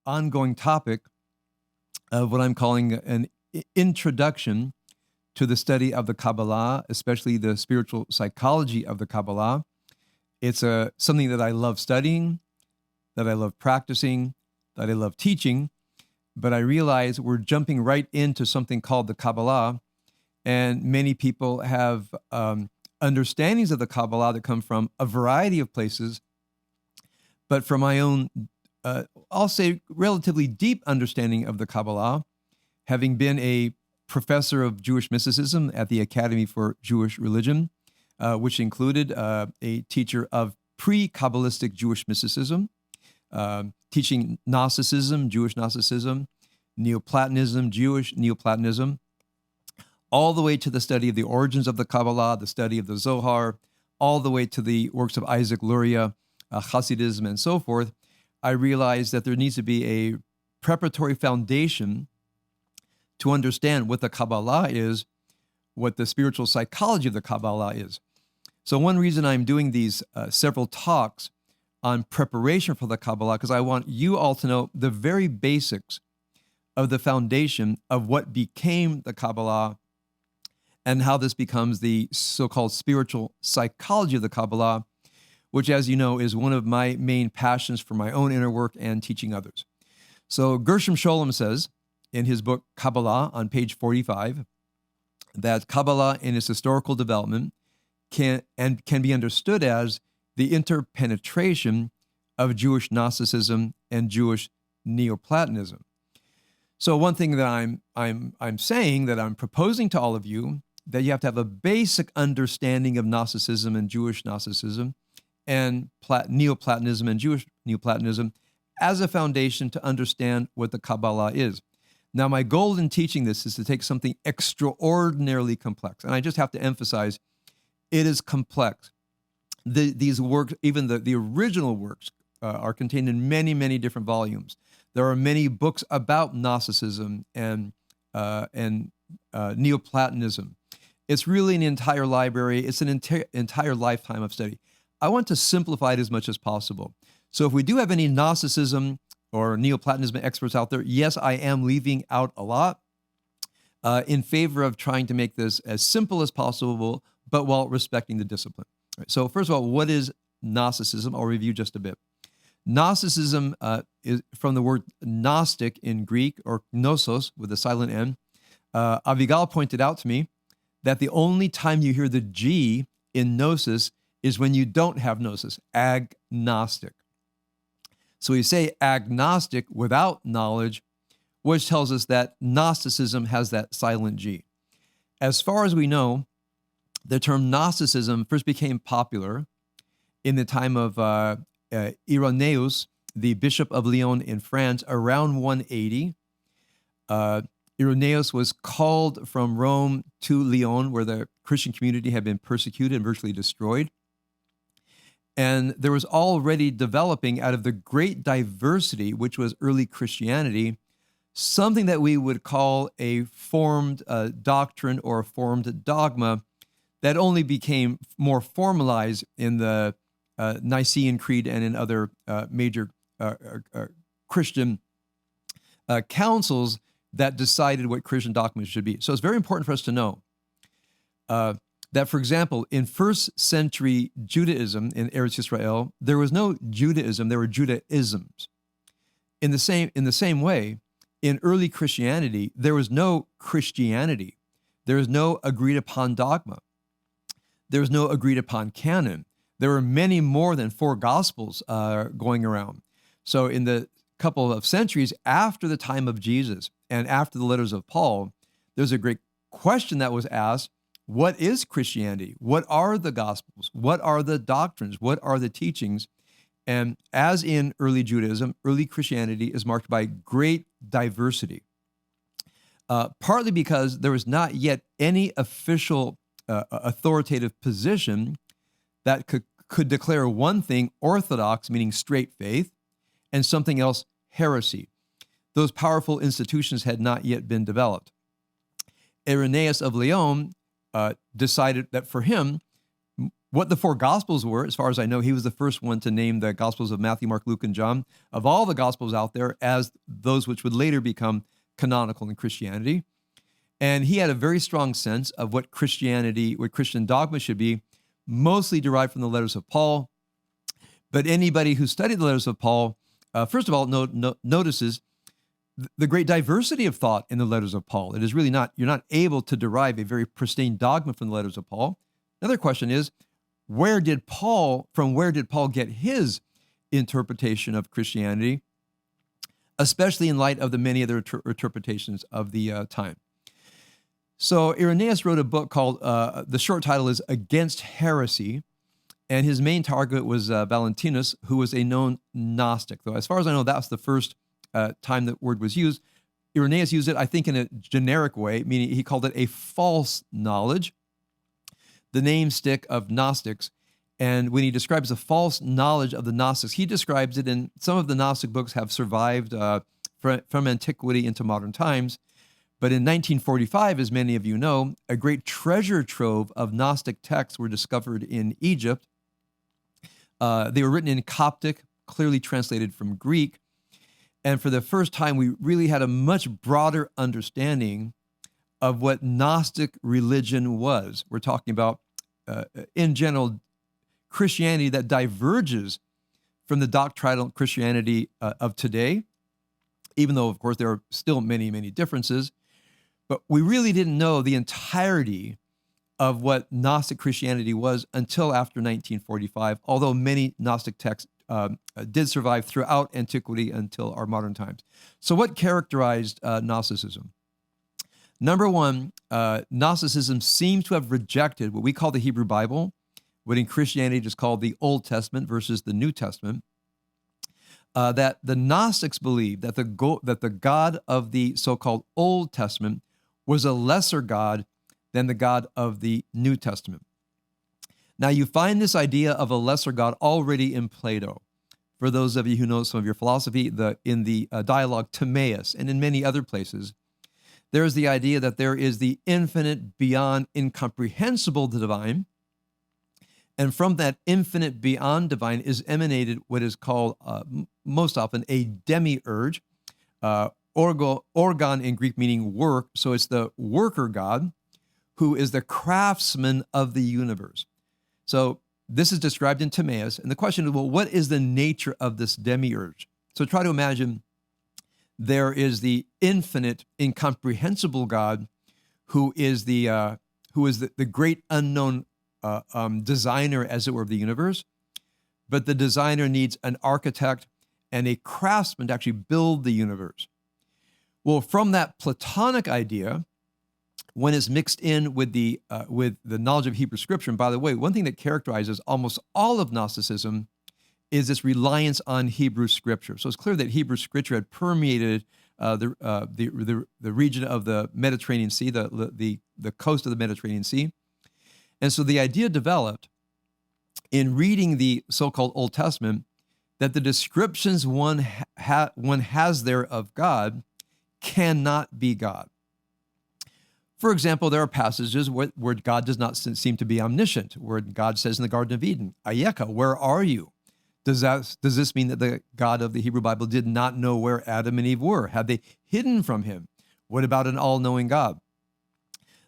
ongoing topic of what I'm calling an introduction to the study of the Kabbalah, especially the spiritual psychology of the Kabbalah. It's something that I love studying, that I love practicing, that I love teaching, but I realize we're jumping right into something called the Kabbalah, and many people have understandings of the Kabbalah that come from a variety of places, but from my own, I'll say, relatively deep understanding of the Kabbalah, having been a professor of Jewish mysticism at the Academy for Jewish Religion, which included a teacher of pre-Kabbalistic Jewish mysticism, teaching Gnosticism, Jewish Gnosticism, Neoplatonism, Jewish Neoplatonism, all the way to the study of the origins of the Kabbalah, the study of the Zohar, all the way to the works of Isaac Luria, Hasidism, and so forth. I realized that there needs to be a preparatory foundation to understand what the Kabbalah is, what the spiritual psychology of the Kabbalah is. So one reason I'm doing these several talks on preparation for the Kabbalah, because I want you all to know the very basics of the foundation of what became the Kabbalah and how this becomes the so-called spiritual psychology of the Kabbalah, which, as you know, is one of my main passions for my own inner work and teaching others. So Gershom Scholem says in his book Kabbalah on page 45 that Kabbalah in its historical development can be understood as the interpenetration of Jewish Gnosticism and Jewish Neoplatonism. So one thing that I'm saying, that I'm proposing to all of you, that you have to have a basic understanding of Gnosticism and Jewish Gnosticism and Neoplatonism and Jewish Neoplatonism as a foundation to understand what the Kabbalah is. Now, my goal in teaching this is to take something extraordinarily complex, and I just have to emphasize, it is complex. These works, even the original works, are contained in many, many different volumes. There are many books about Gnosticism and Neoplatonism. It's really an entire library. It's an entire lifetime of study. I want to simplify it as much as possible. So if we do have any Gnosticism or Neoplatonism experts out there, yes, I am leaving out a lot in favor of trying to make this as simple as possible, but while respecting the discipline. Right, so first of all, what is Gnosticism? I'll review just a bit. Gnosticism is from the word Gnostic in Greek, or gnosos with a silent N. Avigal pointed out to me that the only time you hear the G in gnosis is when you don't have gnosis, agnostic. So we say agnostic without knowledge, which tells us that Gnosticism has that silent G. As far as we know, the term Gnosticism first became popular in the time of Irenaeus, the Bishop of Lyon in France, around 180. Irenaeus was called from Rome to Lyon, where the Christian community had been persecuted and virtually destroyed. And there was already developing out of the great diversity, which was early Christianity, something that we would call a formed doctrine or a formed dogma that only became more formalized in the Nicene Creed and in other major Christian councils that decided what Christian dogma should be. So it's very important for us to know that, for example, in first century Judaism in Eretz Yisrael, there was no Judaism, there were Judaisms. In the same way, in early Christianity, there was no Christianity. There was no agreed upon dogma. There was no agreed upon canon. There were many more than 4 gospels going around. So in the couple of centuries after the time of Jesus and after the letters of Paul, there's a great question that was asked: what is Christianity? What are the gospels? What are the doctrines? What are the teachings? And as in early Judaism, early Christianity is marked by great diversity, partly because there was not yet any official authoritative position that could declare one thing orthodox, meaning straight faith, and something else heresy. Those powerful institutions had not yet been developed. Irenaeus of Lyon decided that for him, what the four Gospels were. As far as I know, he was the first one to name the Gospels of Matthew, Mark, Luke, and John, of all the Gospels out there, as those which would later become canonical in Christianity. And he had a very strong sense of what Christianity, what Christian dogma should be, mostly derived from the letters of Paul. But anybody who studied the letters of Paul, first of all, notices the great diversity of thought in the letters of Paul. It is really not, you're not able to derive a very pristine dogma from the letters of Paul. Another question is, from where did Paul get his interpretation of Christianity, especially in light of the many other interpretations of the time? So Irenaeus wrote a book called, the short title is Against Heresy, and his main target was Valentinus, who was a known Gnostic. Though as far as I know, that's the first time that word was used. Irenaeus used it, I think, in a generic way, meaning he called it a false knowledge, the name stick of Gnostics. And when he describes a false knowledge of the Gnostics, he describes it in some of the Gnostic books have survived from antiquity into modern times. But in 1945, as many of you know, a great treasure trove of Gnostic texts were discovered in Egypt. They were written in Coptic, clearly translated from Greek. And for the first time, we really had a much broader understanding of what Gnostic religion was. We're talking about, in general, Christianity that diverges from the doctrinal Christianity of today, even though, of course, there are still many, many differences. But we really didn't know the entirety of what Gnostic Christianity was until after 1945, although many Gnostic texts did survive throughout antiquity until our modern times. So what characterized Gnosticism? Number one, Gnosticism seems to have rejected what we call the Hebrew Bible, what in Christianity is called the Old Testament versus the New Testament. That the Gnostics believed that the God of the so-called Old Testament was a lesser God than the God of the New Testament. Now, you find this idea of a lesser God already in Plato. For those of you who know some of your philosophy, in the dialogue Timaeus and in many other places, there is the idea that there is the infinite beyond incomprehensible divine, and from that infinite beyond divine is emanated what is called most often a demiurge, orgon in Greek meaning work, so it's the worker God who is the craftsman of the universe. So this is described in Timaeus, and the question is, well, what is the nature of this demiurge? So try to imagine there is the infinite, incomprehensible God who is the great unknown designer, as it were, of the universe. But the designer needs an architect and a craftsman to actually build the universe. Well, from that Platonic idea, when it's mixed in with the knowledge of Hebrew Scripture, and by the way, one thing that characterizes almost all of Gnosticism is this reliance on Hebrew Scripture. So it's clear that Hebrew Scripture had permeated the region of the Mediterranean Sea, the coast of the Mediterranean Sea. And so the idea developed in reading the so-called Old Testament that the descriptions one has there of God cannot be God. For example, there are passages where God does not seem to be omniscient, where God says in the Garden of Eden, Ayeka, where are you? Does this mean that the God of the Hebrew Bible did not know where Adam and Eve were? Had they hidden from him? What about an all-knowing God?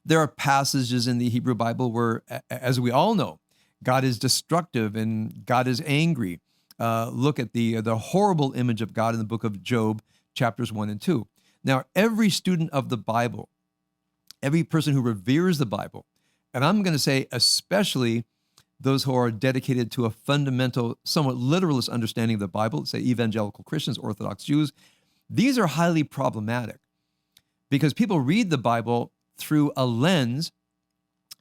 There are passages in the Hebrew Bible where, as we all know, God is destructive and God is angry. Look at the horrible image of God in the book of Job, chapters 1 and 2. Now, every student of the Bible, every person who reveres the Bible, and I'm going to say especially those who are dedicated to a fundamental, somewhat literalist understanding of the Bible, say evangelical Christians, Orthodox Jews, these are highly problematic because people read the Bible through a lens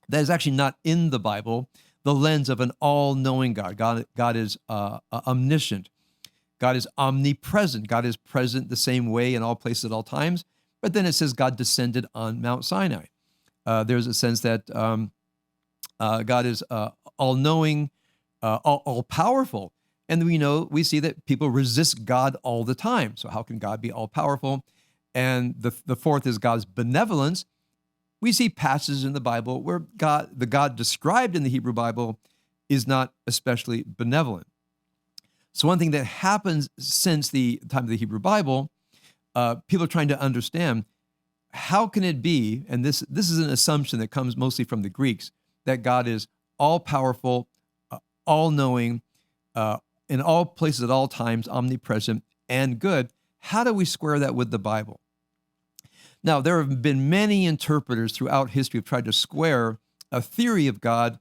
that is actually not in the Bible, the lens of an all-knowing God. God is omniscient. God is omnipresent. God is present the same way in all places at all times. But then it says God descended on Mount Sinai. There's a sense that God is all-knowing, all-powerful. And we see that people resist God all the time. So how can God be all-powerful? And the fourth is God's benevolence. We see passages in the Bible where the God described in the Hebrew Bible is not especially benevolent. So one thing that happens since the time of the Hebrew Bible, people are trying to understand, how can it be, and this is an assumption that comes mostly from the Greeks, that God is all-powerful, all-knowing, in all places at all times, omnipresent, and good. How do we square that with the Bible? Now, there have been many interpreters throughout history who have tried to square a theory of God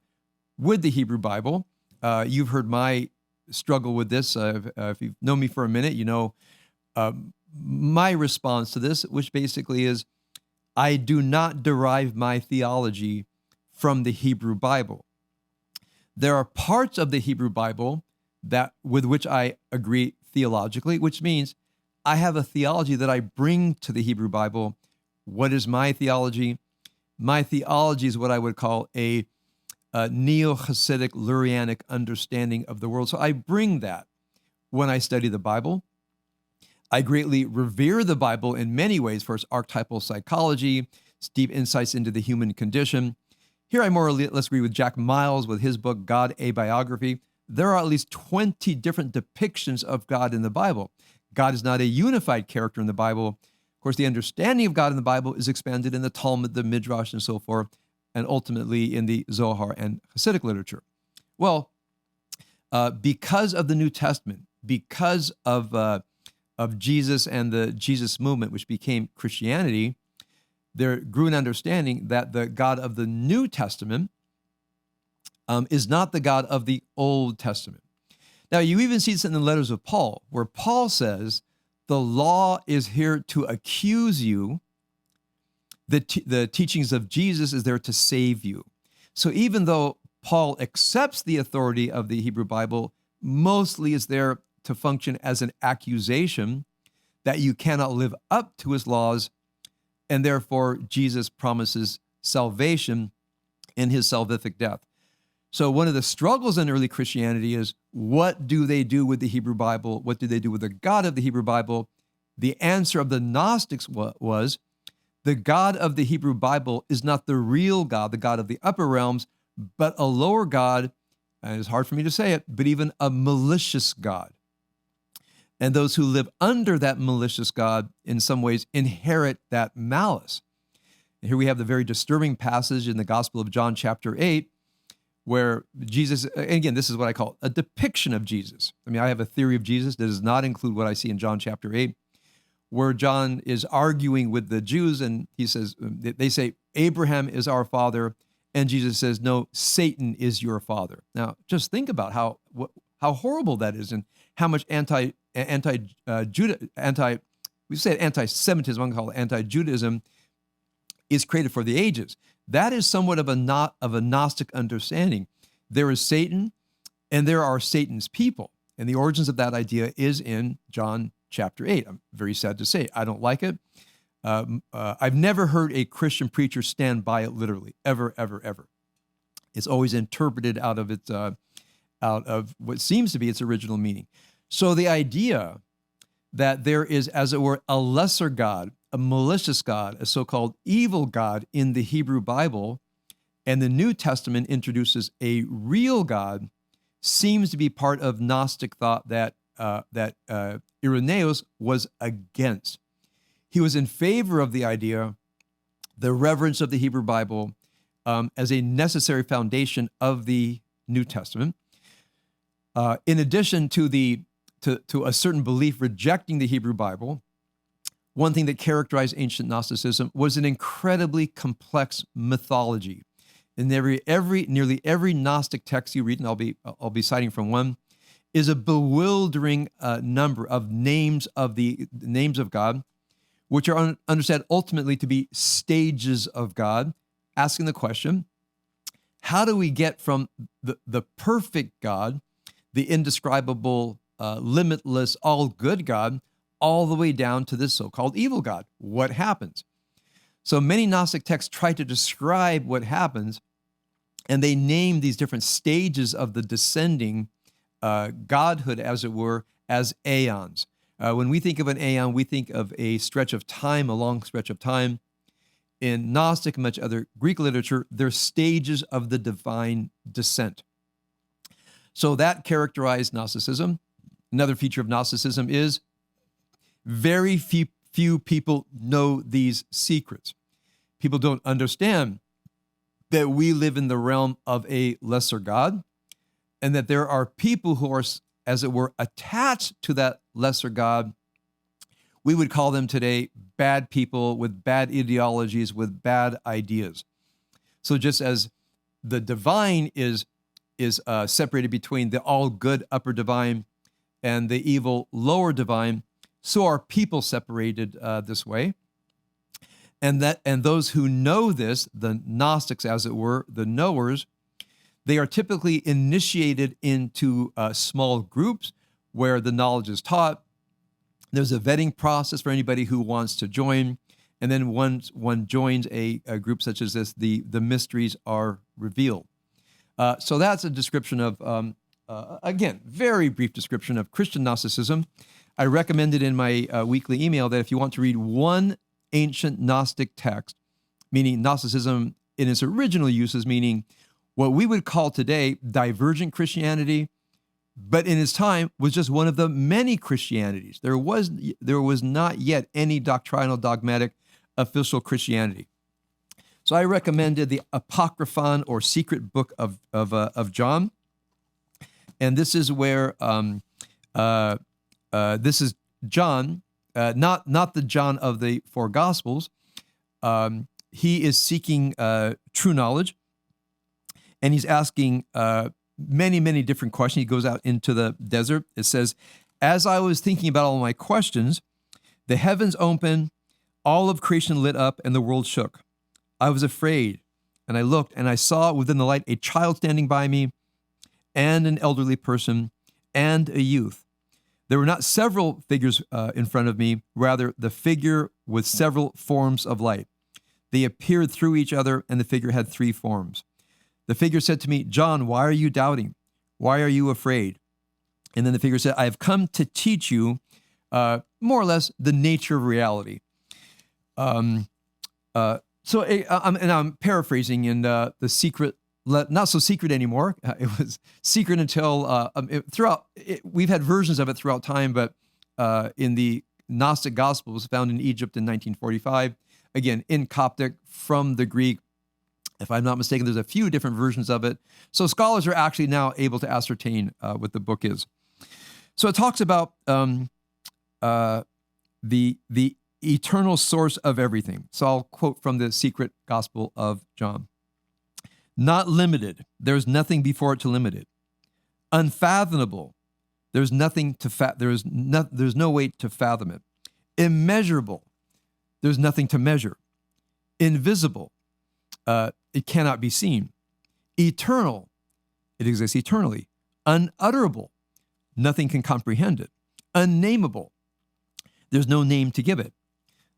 with the Hebrew Bible. You've heard my struggle with this. If you've known me for a minute, you know my response to this, which basically is, I do not derive my theology from the Hebrew Bible. There are parts of the Hebrew Bible with which I agree theologically, which means I have a theology that I bring to the Hebrew Bible. What is my theology? My theology is what I would call a neo-Hasidic, Lurianic understanding of the world. So I bring that when I study the Bible. I greatly revere the Bible in many ways for its archetypal psychology, its deep insights into the human condition. Here I more or less agree with Jack Miles with his book, God, A Biography. There are at least 20 different depictions of God in the Bible. God is not a unified character in the Bible. Of course, the understanding of God in the Bible is expanded in the Talmud, the Midrash, and so forth, and ultimately in the Zohar and Hasidic literature. Well, because of the New Testament, because of Jesus and the Jesus movement, which became Christianity, there grew an understanding that the God of the New Testament is not the God of the Old Testament. Now, you even see this in the letters of Paul, where Paul says, the law is here to accuse you. The teachings of Jesus is there to save you. So even though Paul accepts the authority of the Hebrew Bible, mostly is there to function as an accusation that you cannot live up to his laws, and therefore Jesus promises salvation in his salvific death. So one of the struggles in early Christianity is, what do they do with the Hebrew Bible? What do they do with the God of the Hebrew Bible? The answer of the Gnostics was, the God of the Hebrew Bible is not the real God, the God of the upper realms, but a lower God, and it's hard for me to say it, but even a malicious God. And those who live under that malicious God in some ways inherit that malice. And here we have the very disturbing passage in the Gospel of John chapter 8, where Jesus, again, this is what I call a depiction of Jesus. I mean, I have a theory of Jesus that does not include what I see in John chapter 8, where John is arguing with the Jews, and he says, they say, Abraham is our father, and Jesus says, no, Satan is your father. Now, just think about how horrible that is, and how much anti-Semitism, I'm going to call it anti-Judaism, is created for the ages. That is somewhat of a Gnostic understanding. There is Satan, and there are Satan's people, and the origins of that idea is in John chapter 8. I'm very sad to say, I don't like it. I've never heard a Christian preacher stand by it literally, ever, ever, ever. It's always interpreted out of what seems to be its original meaning. So the idea that there is, as it were, a lesser God, a malicious God, a so-called evil God in the Hebrew Bible, and the New Testament introduces a real God, seems to be part of Gnostic thought that Irenaeus was against. He was in favor of the idea, the reverence of the Hebrew Bible, as a necessary foundation of the New Testament. In addition to a certain belief rejecting the Hebrew Bible, one thing that characterized ancient Gnosticism was an incredibly complex mythology. In nearly every Gnostic text you read, and I'll be citing from one, is a bewildering number of names of God, which are understood ultimately to be stages of God, asking the question, how do we get from the perfect God, the indescribable, limitless, all-good God, all the way down to this so-called evil God? What happens? So many Gnostic texts try to describe what happens, and they name these different stages of the descending godhood, as it were, as aeons. When we think of an aeon, we think of a stretch of time, a long stretch of time. In Gnostic and much other Greek literature, they're stages of the divine descent. So that characterized Gnosticism. Another feature of Gnosticism is very few people know these secrets. People don't understand that we live in the realm of a lesser God, and that there are people who are, as it were, attached to that lesser God. We would call them today bad people with bad ideologies, with bad ideas. So just as the divine is separated between the all good upper divine and the evil lower divine, so are people separated this way. And those who know this, the Gnostics, as it were, the knowers, they are typically initiated into small groups where the knowledge is taught. There's a vetting process for anybody who wants to join. And then once one joins a group such as this, the mysteries are revealed. So that's a description of, again, very brief description of Christian Gnosticism. I recommended in my weekly email that if you want to read one ancient Gnostic text, meaning Gnosticism in its original uses, meaning what we would call today divergent Christianity, but in its time was just one of the many Christianities. There was not yet any doctrinal, dogmatic, official Christianity. So I recommended the Apocryphon, or secret book of John, and this is where this is John, not the John of the four Gospels. He is seeking true knowledge, and he's asking many different questions. He goes out into the desert. It says, as I was thinking about all my questions, the heavens opened, all of creation lit up, and the world shook. I was afraid, and I looked, and I saw within the light a child standing by me, and an elderly person, and a youth. There were not several figures in front of me, rather the figure with several forms of light. They appeared through each other, and the figure had three forms. The figure said to me, John, why are you doubting? Why are you afraid? And then the figure said, I have come to teach you more or less the nature of reality. And I'm paraphrasing in the secret, not so secret anymore. It was secret until we've had versions of it throughout time, but in the Gnostic Gospels found in Egypt in 1945, again, in Coptic from the Greek. If I'm not mistaken, there's a few different versions of it. So scholars are actually now able to ascertain what the book is. So it talks about the eternal source of everything. So I'll quote from the secret Gospel of John. Not limited, there's nothing before it to limit it. Unfathomable, there's nothing to there's no way to fathom it. Immeasurable, there's nothing to measure. Invisible, it cannot be seen. Eternal, it exists eternally. Unutterable, nothing can comprehend it. Unnameable, there's no name to give it.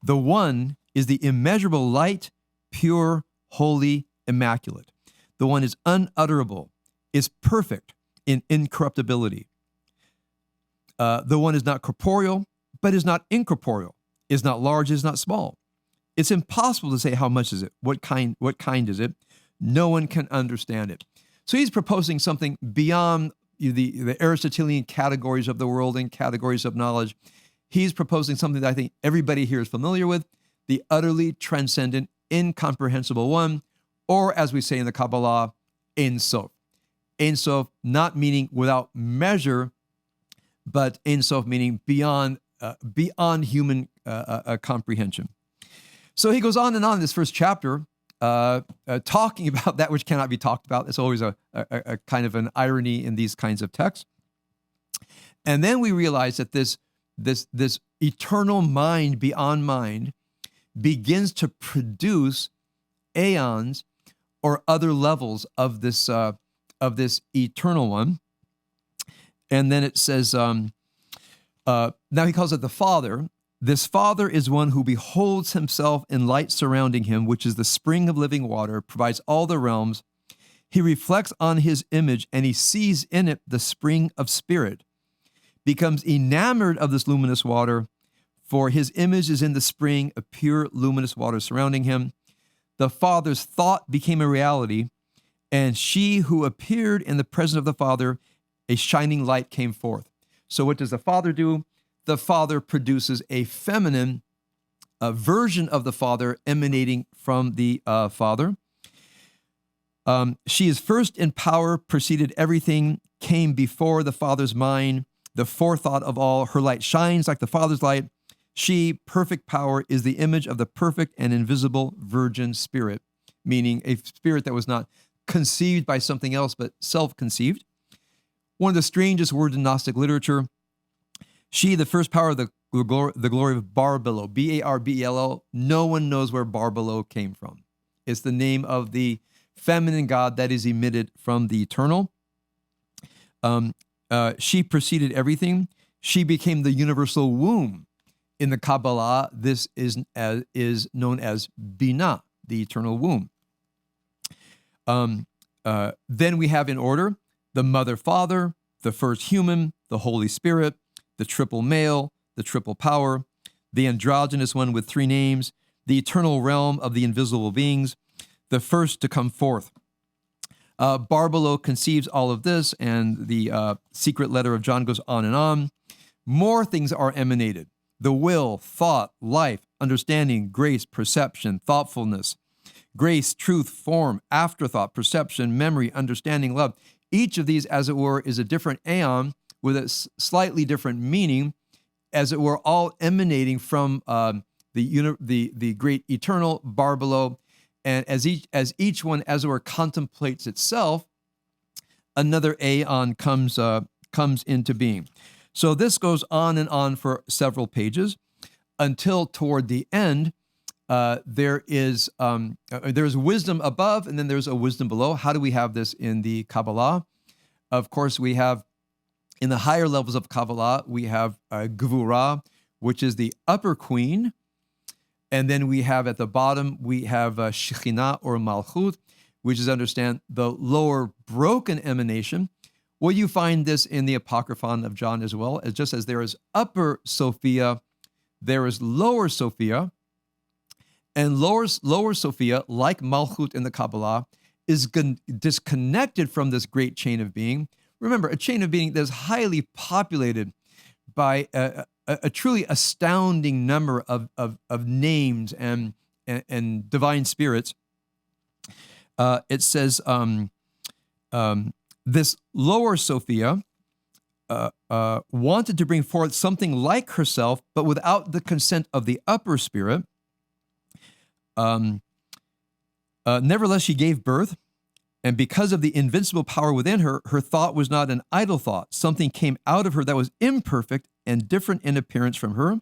The one is the immeasurable light, pure, holy, immaculate. The one is unutterable, is perfect in incorruptibility. The one is not corporeal, but is not incorporeal, is not large, is not small. It's impossible to say how much is it, what kind is it. No one can understand it. So he's proposing something beyond the Aristotelian categories of the world and categories of knowledge. He's proposing something that I think everybody here is familiar with, the utterly transcendent, incomprehensible one, or as we say in the Kabbalah, Ein Sof. Ein Sof not meaning without measure, but Ein Sof meaning beyond human comprehension. So he goes on in this first chapter, talking about that which cannot be talked about. It's always a kind of an irony in these kinds of texts. And then we realize that this eternal mind beyond mind begins to produce aeons or other levels of this eternal one. And then it says, now he calls it the Father. This Father is one who beholds himself in light surrounding him, which is the spring of living water, provides all the realms. He reflects on his image, and he sees in it the spring of spirit, becomes enamored of this luminous water, for his image is in the spring of pure luminous water surrounding him. The Father's thought became a reality, and she who appeared in the presence of the Father a shining light came forth. So what does the Father do? The Father produces a feminine version of the Father emanating from the Father. She is first in power, preceded everything, came before the Father's mind, the forethought of all. Her light shines like the Father's light. She, perfect power, is the image of the perfect and invisible virgin spirit, meaning a spirit that was not conceived by something else, but self-conceived. One of the strangest words in Gnostic literature. She, the first power of the glory of Barbelo, B-A-R-B-E-L-O. No one knows where Barbelo came from. It's the name of the feminine God that is emitted from the eternal. She preceded everything. She became the universal womb. In the Kabbalah, this is known as Binah, the eternal womb. Then we have in order the Mother Father, the first human, the Holy Spirit, the triple male, the triple power, the androgynous one with three names, the eternal realm of the invisible beings, the first to come forth. Barbelo conceives all of this, and the secret letter of John goes on and on. More things are emanated. The will, thought, life, understanding, grace, perception, thoughtfulness, grace, truth, form, afterthought, perception, memory, understanding, love. Each of these, as it were, is a different aeon with a slightly different meaning, as it were, all emanating from the great eternal Barbelo. And as each one, as it were, contemplates itself, another aeon comes into being. So this goes on and on for several pages until toward the end, there's wisdom above and then there's a wisdom below. How do we have this in the Kabbalah? Of course, we have in the higher levels of Kabbalah, we have Gvura, which is the upper queen. And then we have at the bottom, we have Shekhinah or Malchut, which is understand the lower broken emanation. Well, you find this in the Apocryphon of John as well, as just as there is upper Sophia, there is lower Sophia, and lower Sophia, like Malchut in the Kabbalah, is disconnected from this great chain of being. Remember, a chain of being that is highly populated by a truly astounding number of names and divine spirits. It says this lower Sophia wanted to bring forth something like herself, but without the consent of the upper spirit. Nevertheless, she gave birth, and because of the invincible power within her, her thought was not an idle thought. Something came out of her that was imperfect and different in appearance from her.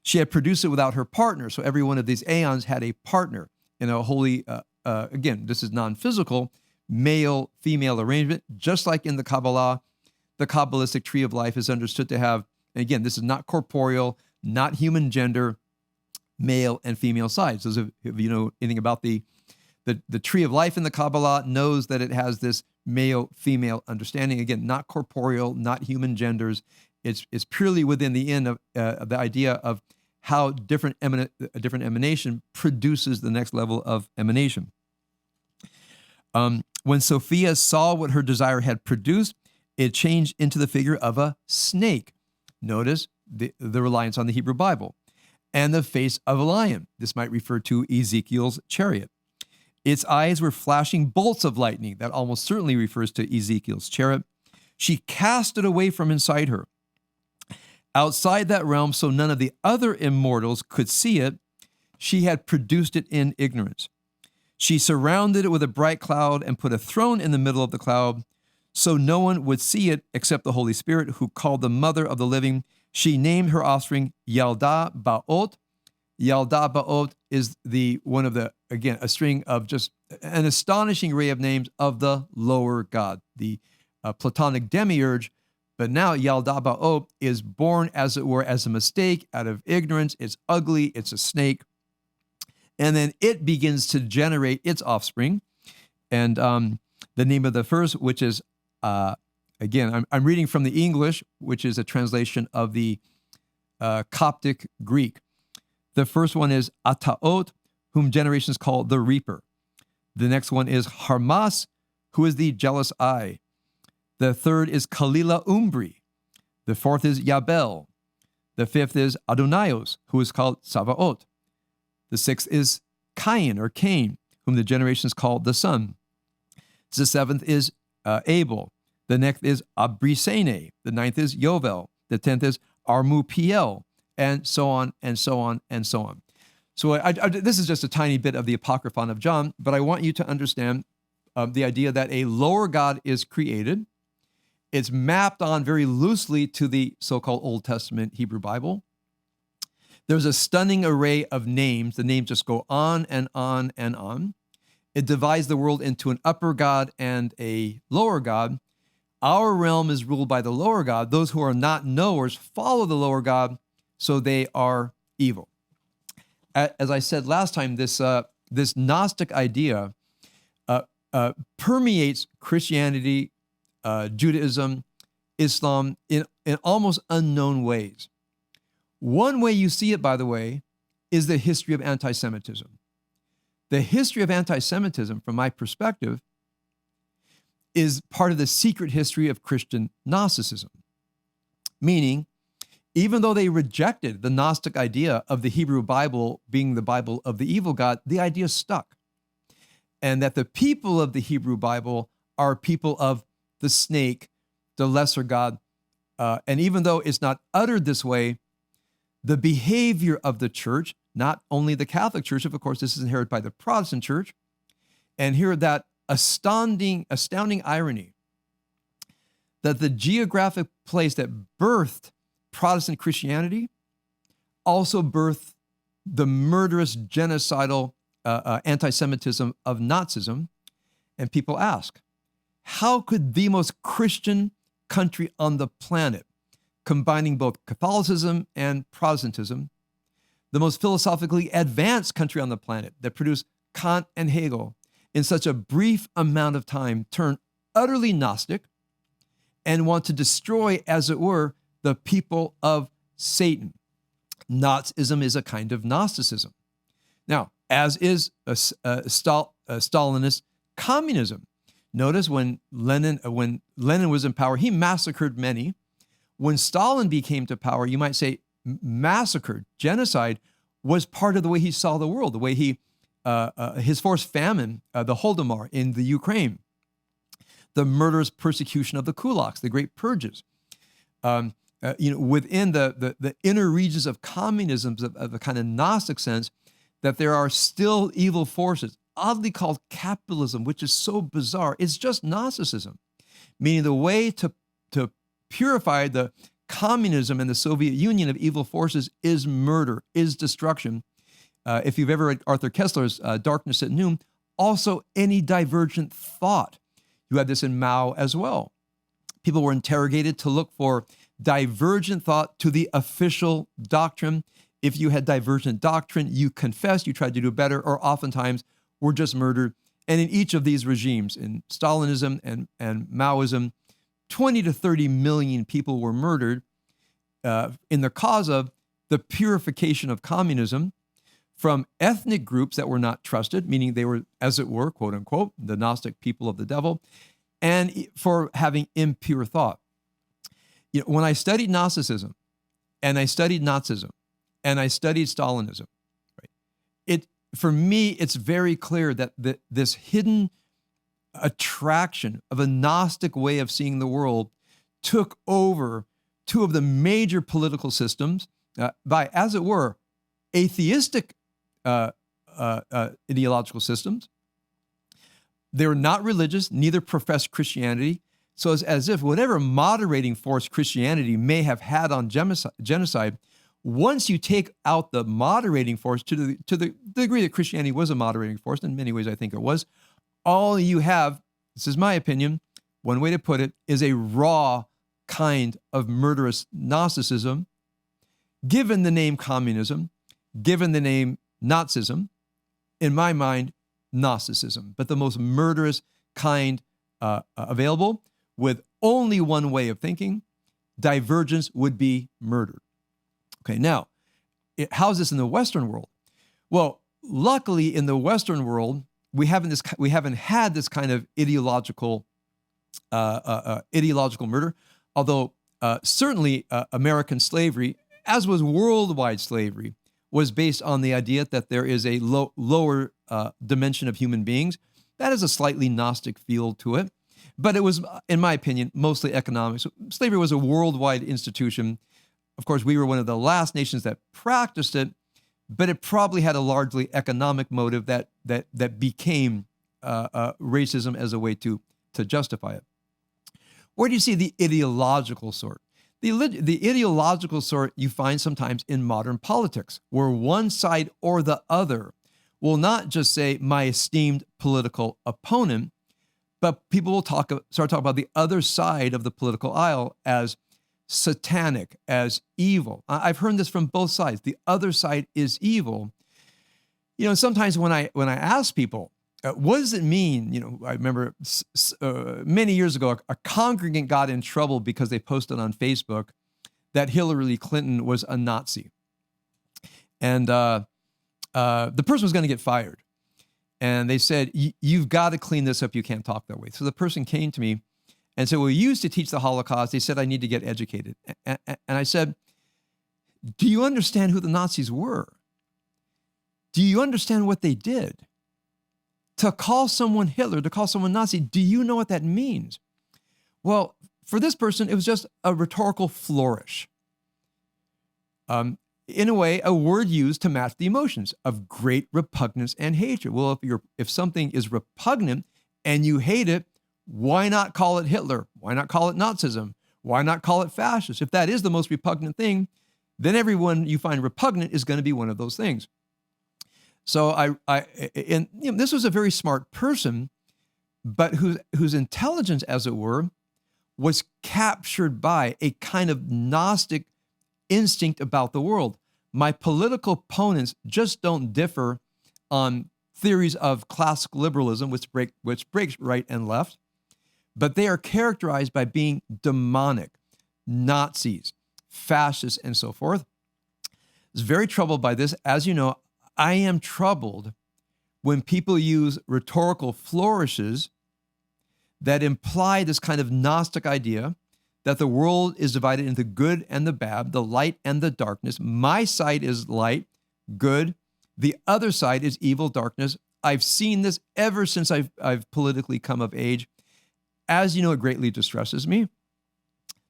She had produced it without her partner. So every one of these aeons had a partner in a holy, again, this is non-physical, male-female arrangement. Just like in the Kabbalah, the Kabbalistic tree of life is understood to have, and again, this is not corporeal, not human gender, male and female sides. Those of you know anything about the tree of life in the Kabbalah knows that it has this male-female understanding. Again, not corporeal, not human genders. It's purely within the end of the idea of how a different emanation produces the next level of emanation. When Sophia saw what her desire had produced, it changed into the figure of a snake. Notice the reliance on the Hebrew Bible. And the face of a lion. This might refer to Ezekiel's chariot. Its eyes were flashing bolts of lightning. That almost certainly refers to Ezekiel's chariot. She cast it away from inside her. Outside that realm, so none of the other immortals could see it, she had produced it in ignorance. She surrounded it with a bright cloud and put a throne in the middle of the cloud, so no one would see it except the Holy Spirit, who called the mother of the living. She named her offspring Yalda Ba'ot. Yalda Ba'ot is one of the, again, a string of just an astonishing array of names of the lower God, the Platonic demiurge. But now Yalda Ba'ot is born, as it were, as a mistake, out of ignorance. It's ugly. It's a snake. And then it begins to generate its offspring. And the name of the first, which is, again, I'm reading from the English, which is a translation of the Coptic Greek. The first one is Ataot, whom generations call the reaper. The next one is Harmas, who is the jealous eye. The third is Kalila Umbri. The fourth is Yabel. The fifth is Adonaios, who is called Savaot. The sixth is Cain, or Cain, whom the generations called the son. The seventh is Abel. The next is Abrisene. The ninth is Yovel. The 10th is Armupiel, and so on, and so on, and so on. So this is just a tiny bit of the Apocryphon of John, but I want you to understand the idea that a lower God is created. It's mapped on very loosely to the so-called Old Testament Hebrew Bible. There's a stunning array of names. The names just go on and on and on. It divides the world into an upper God and a lower God. Our realm is ruled by the lower God. Those who are not knowers follow the lower God, so they are evil. As I said last time, this Gnostic idea permeates Christianity, Judaism, Islam in almost unknown ways. One way you see it, by the way, is the history of anti-Semitism. The history of anti-Semitism, from my perspective, is part of the secret history of Christian Gnosticism. Meaning, even though they rejected the Gnostic idea of the Hebrew Bible being the Bible of the evil God, the idea stuck. And that the people of the Hebrew Bible are people of the snake, the lesser God. And even though it's not uttered this way, the behavior of the church, not only the Catholic Church, of course, this is inherited by the Protestant Church, and here that astounding irony that the geographic place that birthed Protestant Christianity also birthed the murderous, genocidal anti-Semitism of Nazism. And people ask, how could the most Christian country on the planet, combining both Catholicism and Protestantism, the most philosophically advanced country on the planet that produced Kant and Hegel, in such a brief amount of time, turn utterly Gnostic and want to destroy, as it were, the people of Satan? Nazism is a kind of Gnosticism. Now, as is Stalinist communism. Notice when Lenin was in power, he massacred many. When Stalin became to power, you might say massacred, genocide was part of the way he saw the world, the way he his forced famine, the Holodomor in the Ukraine, the murderous persecution of the kulaks, the great purges. Within the inner regions of communism, of a kind of Gnostic sense, that there are still evil forces, oddly called capitalism, which is so bizarre. It's just Gnosticism, meaning the way to purify the communism and the Soviet Union of evil forces is murder, is destruction. If you've ever read Arthur Koestler's Darkness at Noon, also any divergent thought. You had this in Mao as well. People were interrogated to look for divergent thought to the official doctrine. If you had divergent doctrine, you confessed, you tried to do better, or oftentimes were just murdered. And in each of these regimes, in Stalinism and Maoism, 20 to 30 million people were murdered in the cause of the purification of communism from ethnic groups that were not trusted, meaning they were, as it were, quote unquote, the Gnostic people of the devil, and for having impure thought. When I studied Gnosticism, and I studied Nazism, and I studied Stalinism, right, for me, it's very clear that this hidden attraction of a Gnostic way of seeing the world took over two of the major political systems by, as it were, atheistic ideological systems. They were not religious, neither professed Christianity. So it's as if whatever moderating force Christianity may have had on genocide, once you take out the moderating force to the degree that Christianity was a moderating force, in many ways I think it was, all you have, this is my opinion, one way to put it, is a raw kind of murderous Gnosticism, given the name communism, given the name Nazism, in my mind, Gnosticism, but the most murderous kind available, with only one way of thinking. Divergence would be murder. Okay, now, how's this in the Western world? Well, luckily in the Western world, we haven't had this kind of ideological ideological murder, although certainly American slavery, as was worldwide slavery, was based on the idea that there is a lower dimension of human beings. That is a slightly Gnostic feel to it. But it was, in my opinion, mostly economics. Slavery was a worldwide institution. Of course, we were one of the last nations that practiced it, but it probably had a largely economic motive that became racism as a way to justify it. Where do you see the ideological sort? The ideological sort you find sometimes in modern politics, where one side or the other will not just say my esteemed political opponent, but people will start talking about the other side of the political aisle as satanic, as evil. I've heard this from both sides. The other side is evil. Sometimes when I ask people, what does it mean? I remember many years ago, a congregant got in trouble because they posted on Facebook that Hillary Clinton was a Nazi. And the person was going to get fired. And they said, you've got to clean this up. You can't talk that way. So the person came to me and said, well, we used to teach the Holocaust. They said, I need to get educated. And I said, do you understand who the Nazis were? Do you understand what they did? To call someone Hitler, to call someone Nazi, do you know what that means? Well, for this person, it was just a rhetorical flourish. In a way, a word used to match the emotions of great repugnance and hatred. Well, if something is repugnant and you hate it, why not call it Hitler? Why not call it Nazism? Why not call it fascist? If that is the most repugnant thing, then everyone you find repugnant is going to be one of those things. So this was a very smart person, but whose intelligence, as it were, was captured by a kind of Gnostic instinct about the world. My political opponents just don't differ on theories of classical liberalism, which breaks right and left, but they are characterized by being demonic, Nazis, fascists, and so forth. I was very troubled by this. As you know, I am troubled when people use rhetorical flourishes that imply this kind of Gnostic idea that the world is divided into good and the bad, the light and the darkness. My side is light, good. The other side is evil, darkness. I've seen this ever since I've politically come of age. As you know, it greatly distresses me.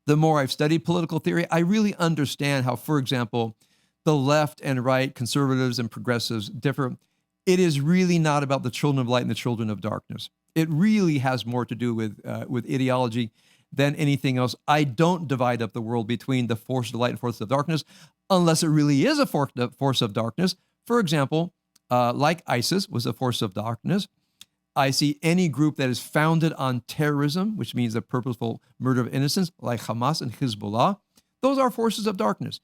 The more I've studied political theory, I really understand how, for example, the left and right, conservatives and progressives differ. It is really not about the children of light and the children of darkness. It really has more to do with ideology than anything else. I don't divide up the world between the force of light and force of darkness, unless it really is a force of darkness. For example, like ISIS was a force of darkness. I see any group that is founded on terrorism, which means the purposeful murder of innocents, like Hamas and Hezbollah. Those are forces of darkness.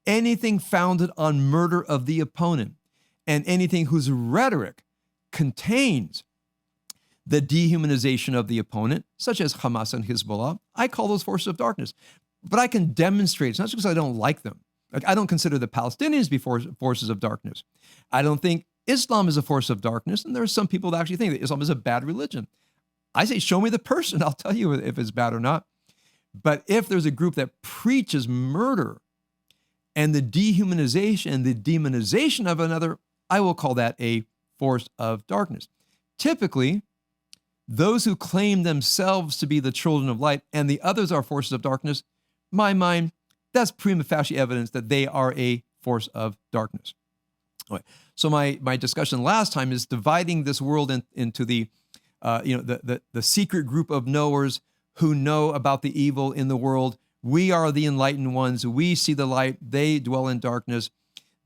Anything founded on murder of the opponent and anything whose rhetoric contains the dehumanization of the opponent, such as Hamas and Hezbollah, I call those forces of darkness. But I can demonstrate, it's not just because I don't like them. Like, I don't consider the Palestinians to be forces of darkness. I don't think Islam is a force of darkness, and there are some people that actually think that Islam is a bad religion. I say, show me the person, I'll tell you if it's bad or not. But if there's a group that preaches murder and the dehumanization and the demonization of another, I will call that a force of darkness. Typically, those who claim themselves to be the children of light and the others are forces of darkness, in my mind, that's prima facie evidence that they are a force of darkness. Okay. So my discussion last time is dividing this world into the secret group of knowers who know about the evil in the world. We are the enlightened ones. We see the light. They dwell in darkness.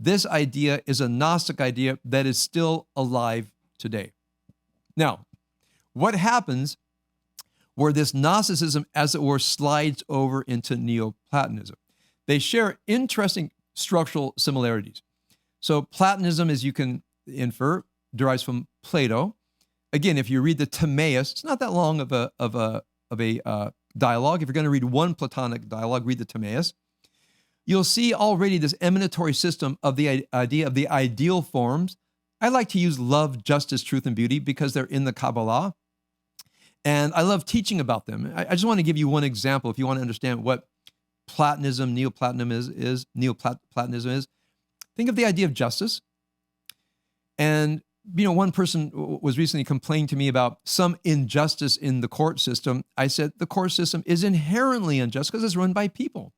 This idea is a Gnostic idea that is still alive today. Now, what happens where this Gnosticism, as it were, slides over into Neoplatonism? They share interesting structural similarities. So Platonism, as you can infer, derives from Plato. Again, if you read the Timaeus, it's not that long of a dialogue. If you're going to read one Platonic dialogue, read the Timaeus. You'll see already this emanatory system of the idea of the ideal forms. I like to use love, justice, truth, and beauty because they're in the Kabbalah. And I love teaching about them. I just want to give you one example if you want to understand what Platonism, Neoplatonism is. Think of the idea of justice. And, one person was recently complaining to me about some injustice in the court system. I said, the court system is inherently unjust because it's run by people.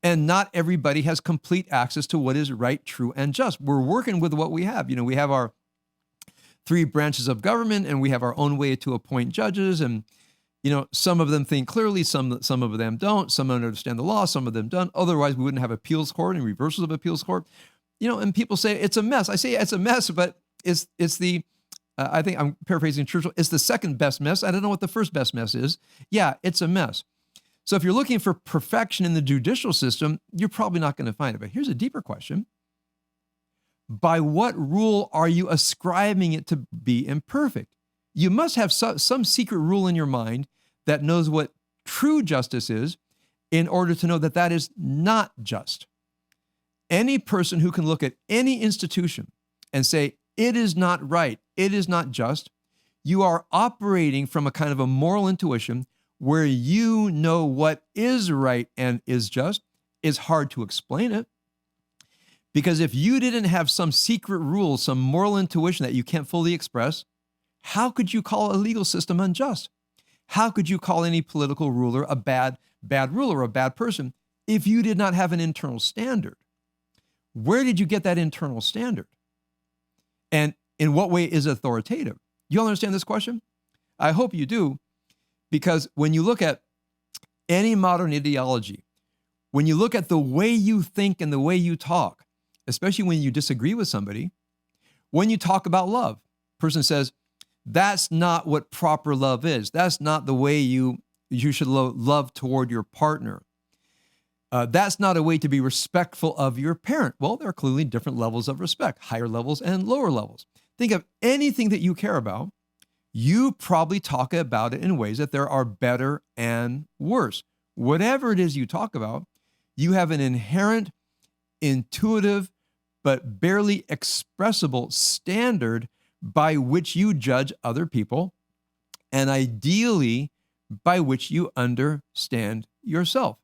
And not everybody has complete access to what is right, true, and just. We're working with what we have. We have our 3 branches of government, and we have our own way to appoint judges. And, some of them think clearly, some of them don't. Some understand the law, some of them don't. Otherwise, we wouldn't have appeals court and reversals of appeals court. And people say it's a mess. I say it's a mess, but it's the, I think I'm paraphrasing Churchill, it's the second best mess. I don't know what the first best mess is. Yeah, it's a mess. So if you're looking for perfection in the judicial system, you're probably not going to find it. But here's a deeper question. By what rule are you ascribing it to be imperfect? You must have some secret rule in your mind that knows what true justice is in order to know that that is not just. Any person who can look at any institution and say, it is not right, it is not just, you are operating from a kind of a moral intuition where you know what is right and is just. It's hard to explain it. Because if you didn't have some secret rule, some moral intuition that you can't fully express, how could you call a legal system unjust? How could you call any political ruler a bad ruler, a bad person, if you did not have an internal standard? Where did you get that internal standard? And in what way is it authoritative? You all understand this question? I hope you do, because when you look at any modern ideology, when you look at the way you think and the way you talk, especially when you disagree with somebody, when you talk about love, person says, that's not what proper love is. That's not the way you should love toward your partner. That's not a way to be respectful of your parent. Well, there are clearly different levels of respect, higher levels and lower levels. Think of anything that you care about. You probably talk about it in ways that there are better and worse. Whatever it is you talk about, you have an inherent, intuitive, but barely expressible standard by which you judge other people, and ideally by which you understand yourself.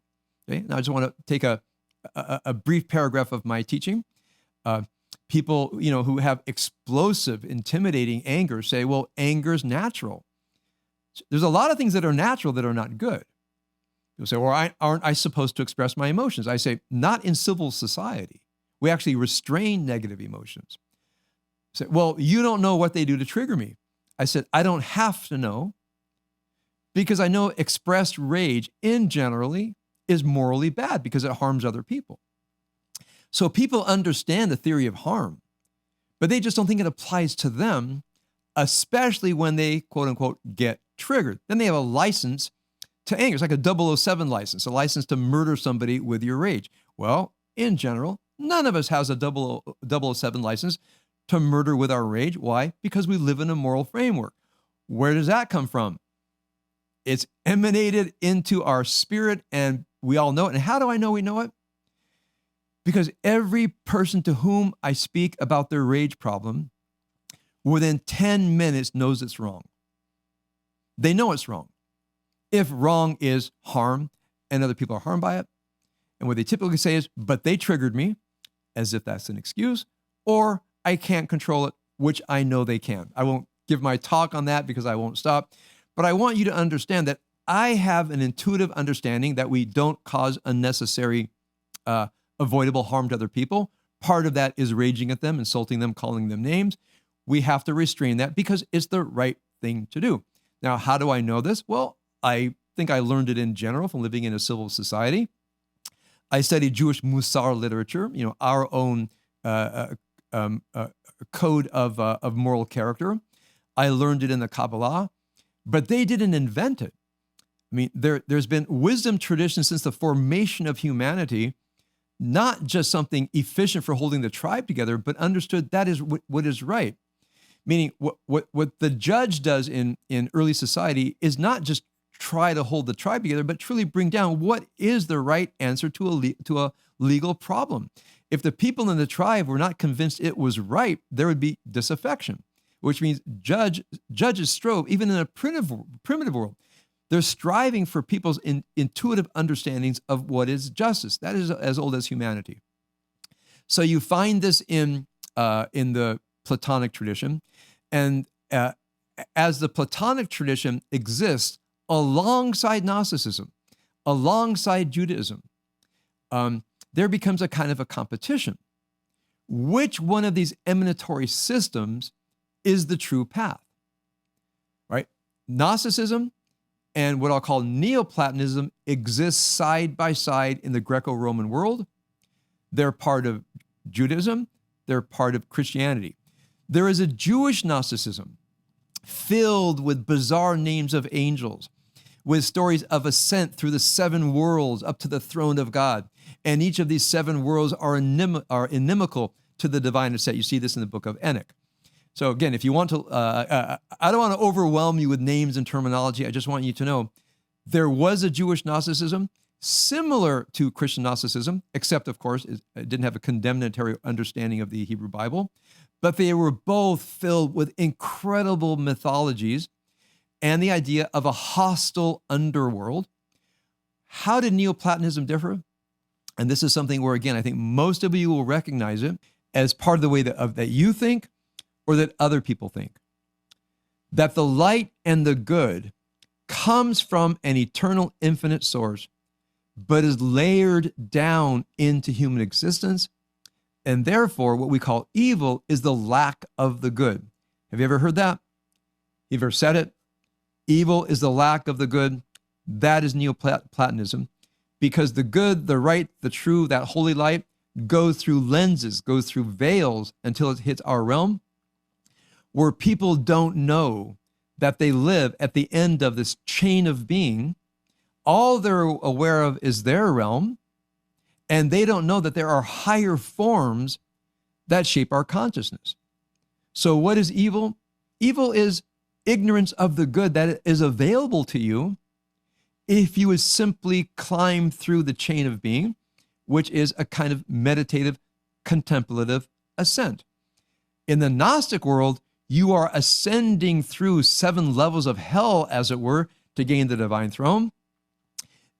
Okay? Now I just want to take a brief paragraph of my teaching. People, who have explosive, intimidating anger say, well, anger is natural. There's a lot of things that are natural that are not good. People say, well, aren't I supposed to express my emotions? I say, not in civil society. We actually restrain negative emotions. Say, well, you don't know what they do to trigger me. I said, I don't have to know, because I know expressed rage in generally is morally bad because it harms other people. So people understand the theory of harm, but they just don't think it applies to them, especially when they, quote unquote, get triggered. Then they have a license to anger. It's like a 007 license, a license to murder somebody with your rage. Well, in general, none of us has a 007 license to murder with our rage. Why? Because we live in a moral framework. Where does that come from? It's emanated into our spirit, and we all know it. And how do I know we know it? Because every person to whom I speak about their rage problem, within 10 minutes knows it's wrong. They know it's wrong. If wrong is harm and other people are harmed by it, and what they typically say is, but they triggered me, as if that's an excuse, or I can't control it, which I know they can. I won't give my talk on that because I won't stop. But I want you to understand that I have an intuitive understanding that we don't cause unnecessary, avoidable harm to other people. Part of that is raging at them, insulting them, calling them names. We have to restrain that because it's the right thing to do. Now, how do I know this? Well, I think I learned it in general from living in a civil society. I studied Jewish Musar literature, our own code of moral character. I learned it in the Kabbalah, but they didn't invent it. I mean, there's been wisdom tradition since the formation of humanity, not just something efficient for holding the tribe together, but understood that is what is right. Meaning what the judge does in early society is not just try to hold the tribe together, but truly bring down what is the right answer to a legal problem. If the people in the tribe were not convinced it was right, there would be disaffection. which means judges strove, even in a primitive world. They're striving for people's intuitive understandings of what is justice. That is as old as humanity. So you find this in the Platonic tradition, and as the Platonic tradition exists alongside Gnosticism, alongside Judaism, there becomes a kind of a competition. Which one of these emanatory systems is the true path? Right? Gnosticism and what I'll call Neoplatonism exist side by side in the Greco-Roman world. They're part of Judaism. They're part of Christianity. There is a Jewish Gnosticism filled with bizarre names of angels, with stories of ascent through the 7 worlds up to the throne of God. And each of these 7 worlds are inimical to the divine ascent. You see this in the book of Enoch. So again, if you want to, I don't want to overwhelm you with names and terminology. I just want you to know there was a Jewish Gnosticism similar to Christian Gnosticism, except, of course, it didn't have a condemnatory understanding of the Hebrew Bible, but they were both filled with incredible mythologies and the idea of a hostile underworld. How did Neoplatonism differ? And this is something where, again, I think most of you will recognize it as part of the way that you think or that other people think. That the light and the good comes from an eternal, infinite source, but is layered down into human existence. And therefore, what we call evil is the lack of the good. Have you ever heard that? You ever said it? Evil is the lack of the good. That is Neoplatonism. Because the good, the right, the true, that holy light goes through lenses, goes through veils until it hits our realm, where people don't know that they live at the end of this chain of being. All they're aware of is their realm, and they don't know that there are higher forms that shape our consciousness. So what is evil? Evil is ignorance of the good that is available to you if you would simply climb through the chain of being, which is a kind of meditative, contemplative ascent. In the Gnostic world, you are ascending through 7 levels of hell, as it were, to gain the divine throne.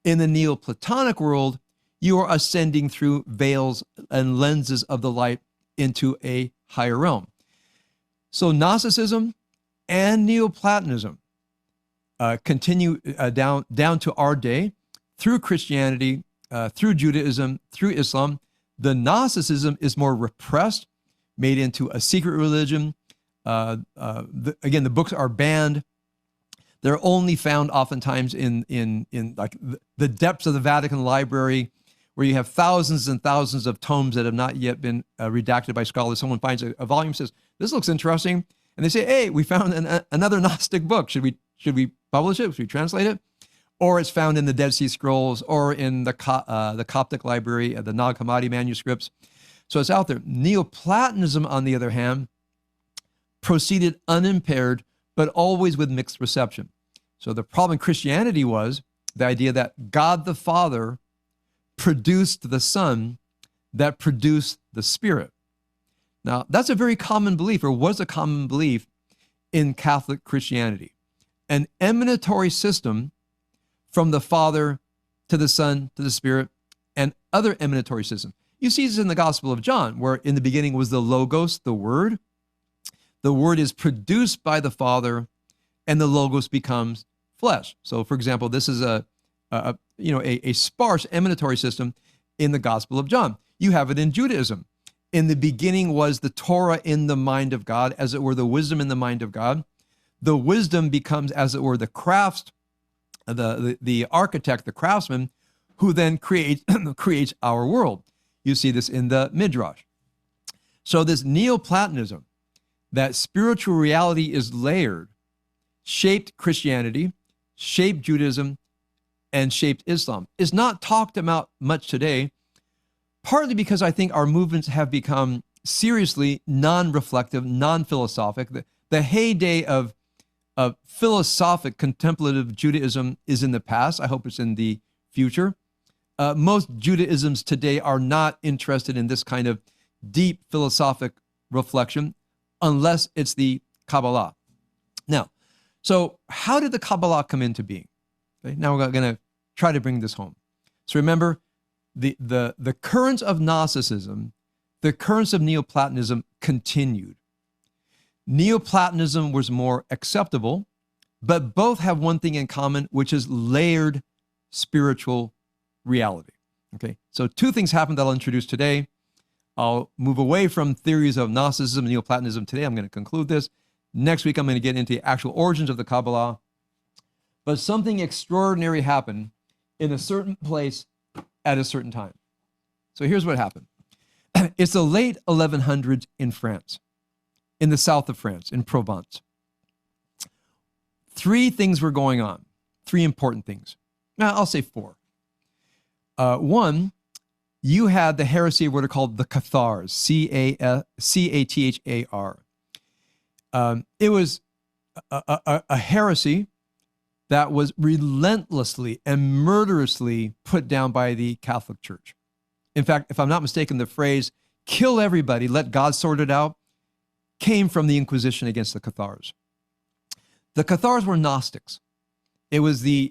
In the Neoplatonic world, you are ascending through veils and lenses of the light into a higher realm. So Gnosticism and Neoplatonism continue down to our day through Christianity, through Judaism, through Islam. The Gnosticism is more repressed, made into a secret religion. Again, the books are banned. They're only found oftentimes in like the depths of the Vatican Library, where you have thousands and thousands of tomes that have not yet been redacted by scholars. Someone finds a volume, says, "This looks interesting," and they say, "Hey, we found another Gnostic book. Should we publish it? Should we translate it?" Or it's found in the Dead Sea Scrolls, or in the Coptic Library, the Nag Hammadi manuscripts. So it's out there. Neoplatonism, on the other hand, proceeded unimpaired, but always with mixed reception. So the problem in Christianity was the idea that God the Father produced the Son that produced the Spirit. Now, that's a very common belief, or was a common belief in Catholic Christianity. An emanatory system from the Father to the Son to the Spirit, and other emanatory systems. You see this in the Gospel of John, where in the beginning was the Logos, the Word. The Word is produced by the Father, and the Logos becomes flesh. So, for example, this is a sparse emanatory system in the Gospel of John. You have it in Judaism. In the beginning was the Torah in the mind of God, as it were, the wisdom in the mind of God. The wisdom becomes, as it were, the architect, the craftsman, who then creates our world. You see this in the Midrash. So this Neoplatonism, that spiritual reality is layered, shaped Christianity, shaped Judaism, and shaped Islam, is not talked about much today, partly because I think our movements have become seriously non-reflective, non-philosophic. The heyday of philosophic, contemplative Judaism is in the past. I hope it's in the future. Most Judaisms today are not interested in this kind of deep philosophic reflection, unless it's the Kabbalah. Now, so how did the Kabbalah come into being? Okay, now we're going to try to bring this home. So remember, the currents of Gnosticism, the currents of Neoplatonism continued. Neoplatonism was more acceptable, but both have one thing in common, which is layered spiritual reality. Okay, so two things happened that I'll introduce today. I'll move away from theories of Gnosticism and Neoplatonism today. I'm going to conclude this. Next week, I'm going to get into the actual origins of the Kabbalah. But something extraordinary happened in a certain place at a certain time. So here's what happened. It's the late 1100s in France, in the south of France, in Provence. Three things were going on, three important things. Now, I'll say four. One, you had the heresy of what are called the Cathars, C-A-T-H-A-R. It was a heresy that was relentlessly and murderously put down by the Catholic Church. In fact, if I'm not mistaken, the phrase, kill everybody, let God sort it out, came from the Inquisition against the Cathars. The Cathars were Gnostics. It was the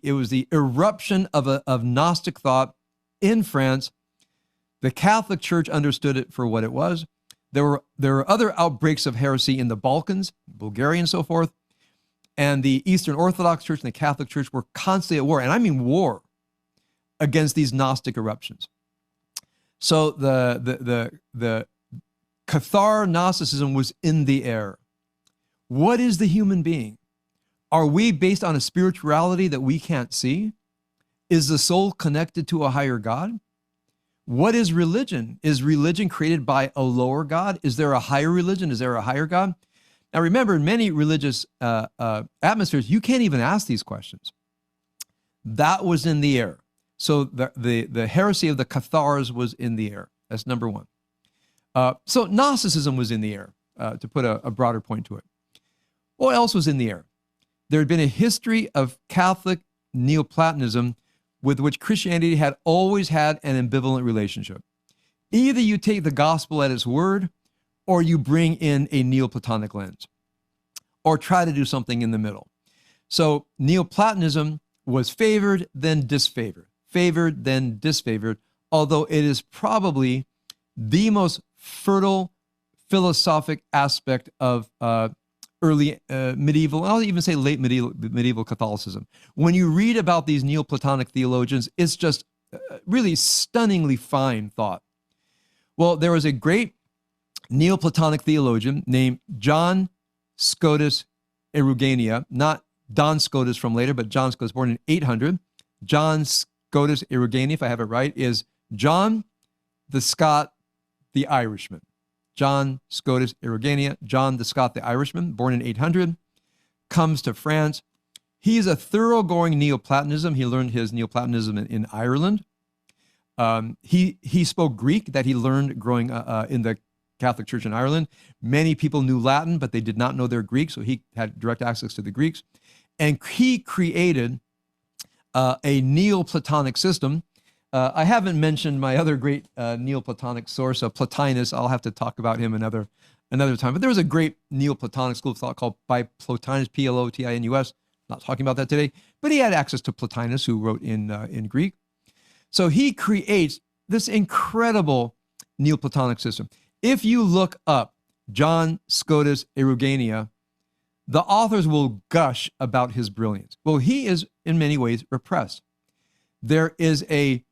eruption of Gnostic thought in France. The Catholic Church understood it for what it was. There were other outbreaks of heresy in the Balkans, Bulgaria and so forth, and the Eastern Orthodox Church and the Catholic Church were constantly at war, and I mean war, against these Gnostic eruptions. So the Cathar Gnosticism was in the air. What is the human being? Are we based on a spirituality that we can't see? Is the soul connected to a higher God? What is religion? Is religion created by a lower God? Is there a higher religion? Is there a higher God? Now remember, in many religious atmospheres, you can't even ask these questions. That was in the air. So the heresy of the Cathars was in the air. That's number one. So Gnosticism was in the air, to put a broader point to it. What else was in the air? There had been a history of Catholic Neoplatonism with which Christianity had always had an ambivalent relationship. Either you take the gospel at its word, or you bring in a Neoplatonic lens, or try to do something in the middle. So Neoplatonism was favored, then disfavored, favored, then disfavored, although it is probably the most fertile philosophic aspect of early medieval, and I'll even say late medieval Catholicism. When you read about these Neoplatonic theologians, it's just really stunningly fine thought. Well, there was a great Neoplatonic theologian named John Scotus Erugenia, not Don Scotus from later, but John Scotus, born in 800. John Scotus Erugenia, if I have it right, is John the Scot, the Irishman. John Scotus Erugenia, John the Scot, the Irishman, born in 800, comes to France. He's a thoroughgoing Neoplatonism. He learned his Neoplatonism in Ireland. He spoke Greek that he learned growing in the Catholic Church in Ireland. Many people knew Latin, but they did not know their Greek, so he had direct access to the Greeks. And he created a Neoplatonic system. I haven't mentioned my other great Neoplatonic source, Plotinus. I'll have to talk about him another time. But there was a great Neoplatonic school of thought called by Plotinus, Plotinus. Not talking about that today, but he had access to Plotinus, who wrote in Greek. So he creates this incredible Neoplatonic system. If you look up John Scotus Erugenia, the authors will gush about his brilliance. Well, he is in many ways repressed. There is a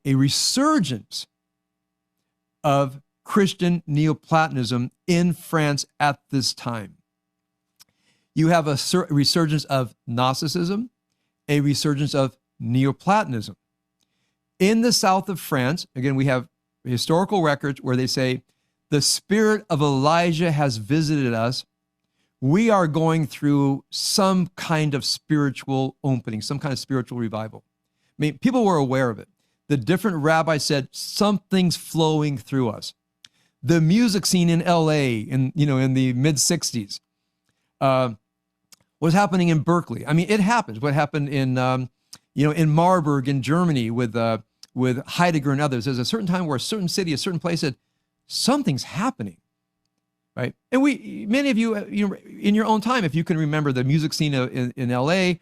resurgence of Christian Neoplatonism in France at this time. You have a resurgence of Gnosticism, a resurgence of Neoplatonism. In the south of France, again, we have historical records where they say, the spirit of Elijah has visited us. We are going through some kind of spiritual opening, some kind of spiritual revival. I mean, people were aware of it. The different rabbis said, something's flowing through us. The music scene in LA in the mid 60s was happening in Berkeley. I mean, it happens. What happened in Marburg in Germany with Heidegger and others. There's a certain time where a certain city, a certain place said, something's happening. right? And many of you, in your own time, if you can remember the music scene in LA,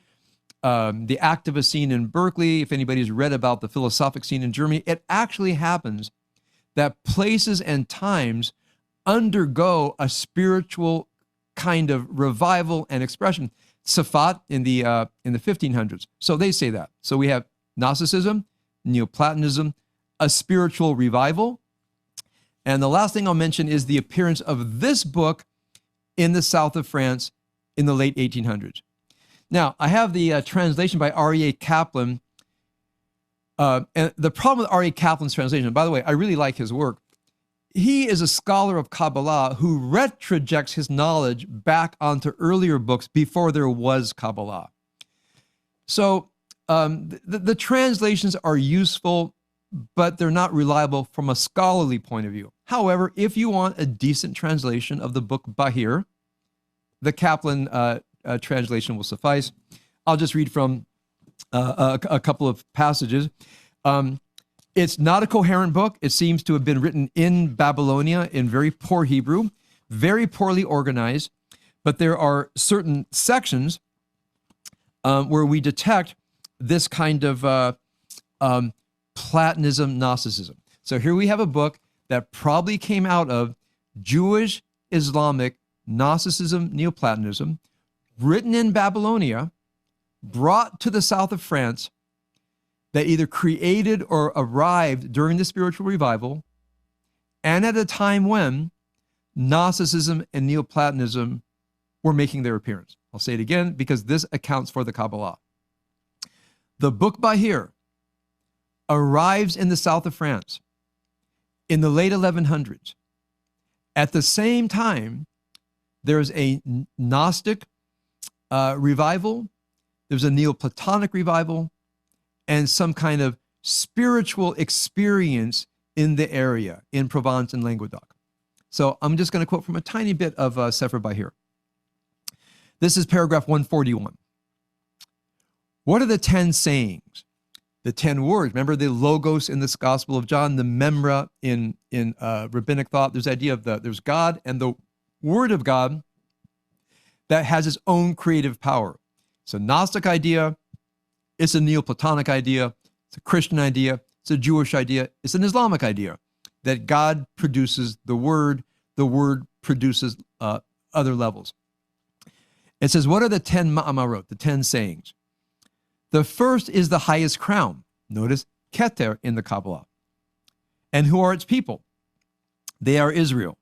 the activist scene in Berkeley, if anybody's read about the philosophic scene in Germany, it actually happens that places and times undergo a spiritual kind of revival and expression. Safat in the 1500s. So they say that. So we have Gnosticism, Neoplatonism, a spiritual revival. And the last thing I'll mention is the appearance of this book in the south of France in the late 1800s. Now, I have the translation by R.E.A. Kaplan. And the problem with R.E.A. Kaplan's translation, by the way, I really like his work. He is a scholar of Kabbalah who retrojects his knowledge back onto earlier books before there was Kabbalah. So the translations are useful, but they're not reliable from a scholarly point of view. However, if you want a decent translation of the book Bahir, the Kaplan translation will suffice. I'll just read from a couple of passages. It's not a coherent book. It seems to have been written in Babylonia in very poor Hebrew, very poorly organized, but there are certain sections where we detect this kind of Platonism, Gnosticism. So here we have a book that probably came out of Jewish, Islamic, Gnosticism, Neoplatonism, written in Babylonia, brought to the south of France, that either created or arrived during the spiritual revival, and at a time when Gnosticism and Neoplatonism were making their appearance. I'll say it again because this accounts for the Kabbalah. The book Bahir arrives in the south of France in the late 1100s. At the same time, there's a Gnostic revival, there's a Neoplatonic revival, and some kind of spiritual experience in the area, in Provence and Languedoc. So I'm just going to quote from a tiny bit of Sefer Bahir. This is paragraph 141. What are the 10 sayings? The 10 words. Remember the logos in this Gospel of John, the memra in rabbinic thought. There's the idea of there's God and the Word of God that has its own creative power. It's a Gnostic idea. It's a Neoplatonic idea. It's a Christian idea. It's a Jewish idea. It's an Islamic idea that God produces the Word produces other levels. It says, what are the 10 ma'amarot, the 10 sayings? The first is the highest crown. Notice Keter in the Kabbalah. And who are its people? They are Israel.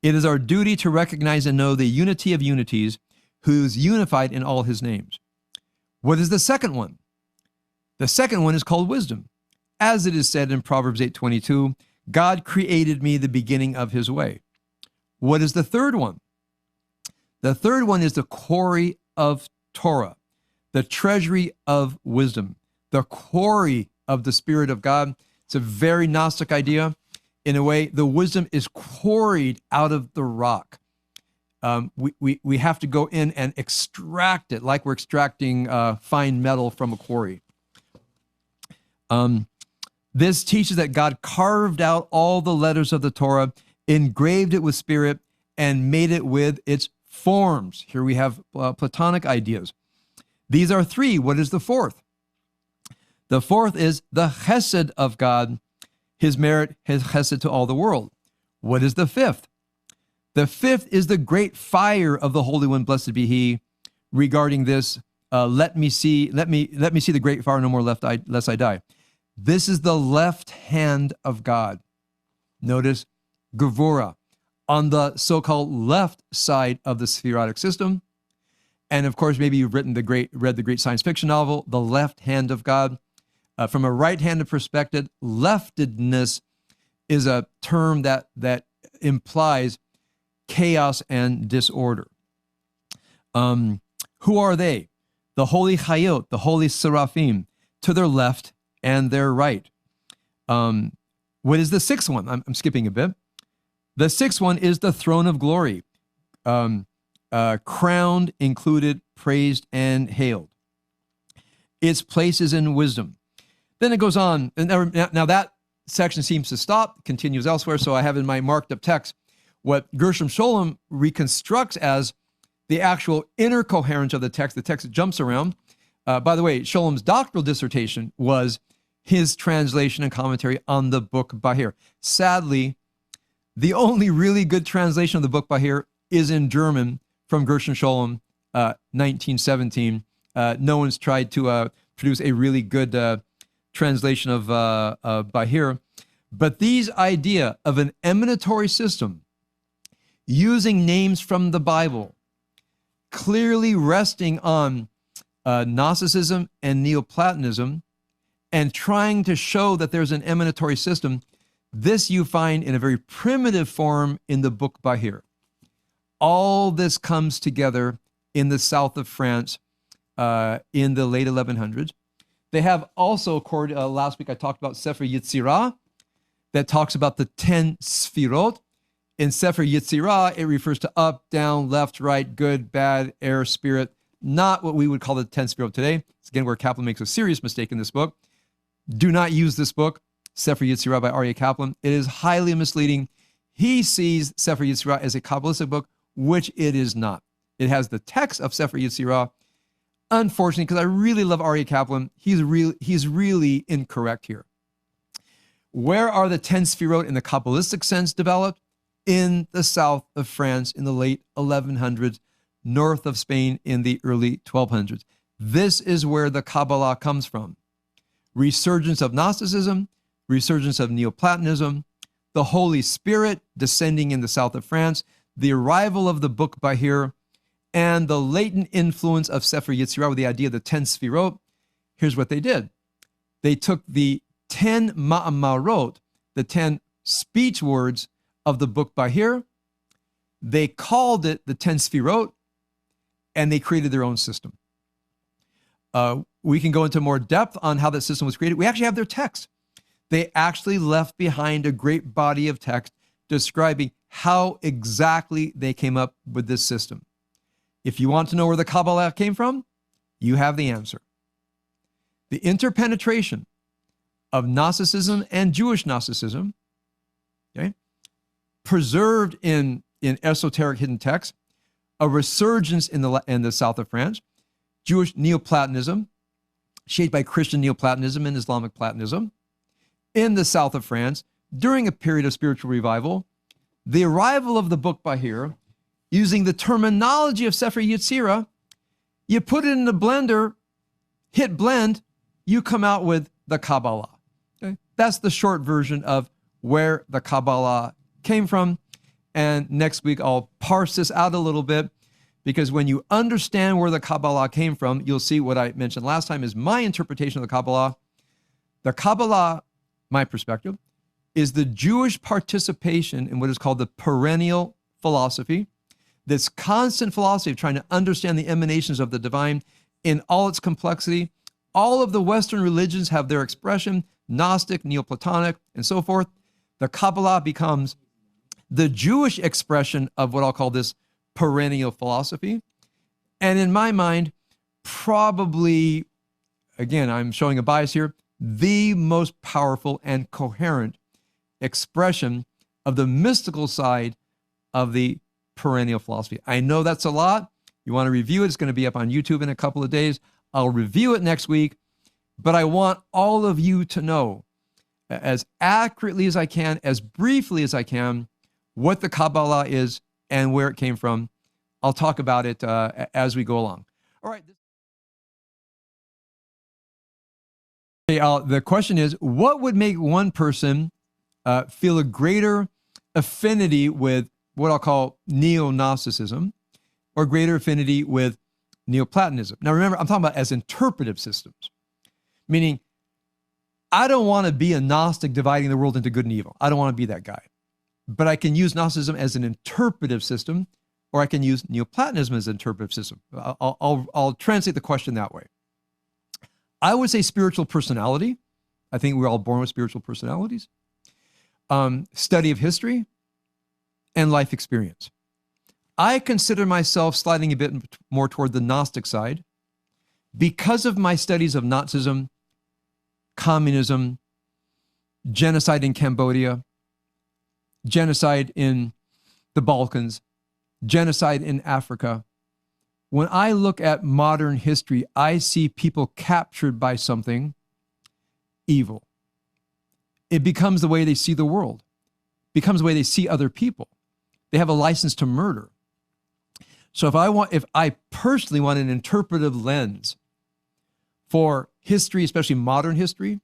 It is our duty to recognize and know the unity of unities, who is unified in all his names. What is the second one? The second one is called wisdom. As it is said in Proverbs 8:22, God created me the beginning of his way. What is the third one? The third one is the quarry of Torah, the treasury of wisdom, the quarry of the Spirit of God. It's a very Gnostic idea. In a way, the wisdom is quarried out of the rock. We have to go in and extract it like we're extracting fine metal from a quarry. This teaches that God carved out all the letters of the Torah, engraved it with spirit, and made it with its forms. Here we have Platonic ideas. These are three. What is the fourth? The fourth is the chesed of God, his merit, his chesed to all the world. What is the fifth? The fifth is the great fire of the Holy One, blessed be he. Regarding this, let me see the great fire no more lest I die. This is the left hand of God. Notice Gevurah on the so-called left side of the Sephirotic system. And of course, maybe you've read the great science fiction novel, The Left Hand of God. From a right-handed perspective, leftedness is a term that implies chaos and disorder. Who are they? The holy Chayot, the holy Seraphim, to their left and their right. What is the sixth one? I'm skipping a bit. The sixth one is the throne of glory, crowned, included, praised, and hailed. Its place is in wisdom. Then it goes on. And now that section seems to stop, continues elsewhere, so I have in my marked up text, what Gershom Scholem reconstructs as the actual inner coherence of the text jumps around. By the way, Scholem's doctoral dissertation was his translation and commentary on the book Bahir. Sadly, the only really good translation of the book Bahir is in German from Gershom Scholem, 1917. No one's tried to produce a really good translation of Bahir. But these idea of an emanatory system using names from the Bible, clearly resting on Gnosticism and Neoplatonism, and trying to show that there's an emanatory system, this you find in a very primitive form in the book Bahir. All this comes together in the south of France in the late 1100s. They have also, last week I talked about Sefer Yetzirah, that talks about the 10 Sfirot. In Sefer Yetzirah, it refers to up, down, left, right, good, bad, air, spirit, not what we would call the 10 Sfirot today. It's again where Kaplan makes a serious mistake in this book. Do not use this book, Sefer Yetzirah by Aryeh Kaplan. It is highly misleading. He sees Sefer Yetzirah as a Kabbalistic book, which it is not. It has the text of Sefer Yetzirah. Unfortunately, because I really love Aryeh Kaplan, he's really incorrect here. Where are the 10 Sfirot in the Kabbalistic sense developed? In the south of France in the late 1100s, north of Spain in the early 1200s. This is where the Kabbalah comes from. Resurgence of Gnosticism, resurgence of Neoplatonism, the Holy Spirit descending in the south of France, the arrival of the book Bahir, and the latent influence of Sefer Yetzirah with the idea of the 10 Sfirot. Here's what they did. They took the 10 ma'amarot, the 10 speech words of the book Bahir, they called it the 10 Sfirot, and they created their own system. We can go into more depth on how that system was created. We actually have their text. They actually left behind a great body of text describing how exactly they came up with this system. If you want to know where the Kabbalah came from, you have the answer. The interpenetration of Gnosticism and Jewish Gnosticism, okay, preserved in esoteric hidden texts, a resurgence in the south of France, Jewish Neoplatonism, shaped by Christian Neoplatonism and Islamic Platonism, in the south of France, during a period of spiritual revival, the arrival of the book Bahir, using the terminology of Sefer Yetzirah, you put it in the blender, hit blend, you come out with the Kabbalah. Okay? That's the short version of where the Kabbalah came from. And next week, I'll parse this out a little bit, because when you understand where the Kabbalah came from, you'll see what I mentioned last time is my interpretation of the Kabbalah. The Kabbalah, my perspective, is the Jewish participation in what is called the perennial philosophy, this constant philosophy of trying to understand the emanations of the divine in all its complexity. All of the Western religions have their expression, Gnostic, Neoplatonic, and so forth. The Kabbalah becomes the Jewish expression of what I'll call this perennial philosophy. And in my mind, probably, again, I'm showing a bias here, the most powerful and coherent expression of the mystical side of the perennial philosophy. I know that's a lot. You want to review it, it's going to be up on YouTube in a couple of days. I'll review it next week, but I want all of you to know as accurately as I can, as briefly as I can, what the Kabbalah is and where it came from. I'll talk about it as we go along. All right. Okay, the question is, what would make one person feel a greater affinity with what I'll call neo-Gnosticism or greater affinity with Neoplatonism? Now remember, I'm talking about as interpretive systems, meaning I don't want to be a Gnostic dividing the world into good and evil. I don't want to be that guy. But I can use Gnosticism as an interpretive system, or I can use Neoplatonism as an interpretive system. I'll translate the question that way. I would say spiritual personality. I think we're all born with spiritual personalities. Study of history, and life experience. I consider myself sliding a bit more toward the Gnostic side because of my studies of Nazism, communism, genocide in Cambodia, genocide in the Balkans, genocide in Africa. When I look at modern history, I see people captured by something evil. It becomes the way they see the world, becomes the way they see other people. They have a license to murder. So if I personally want an interpretive lens for history, especially modern history,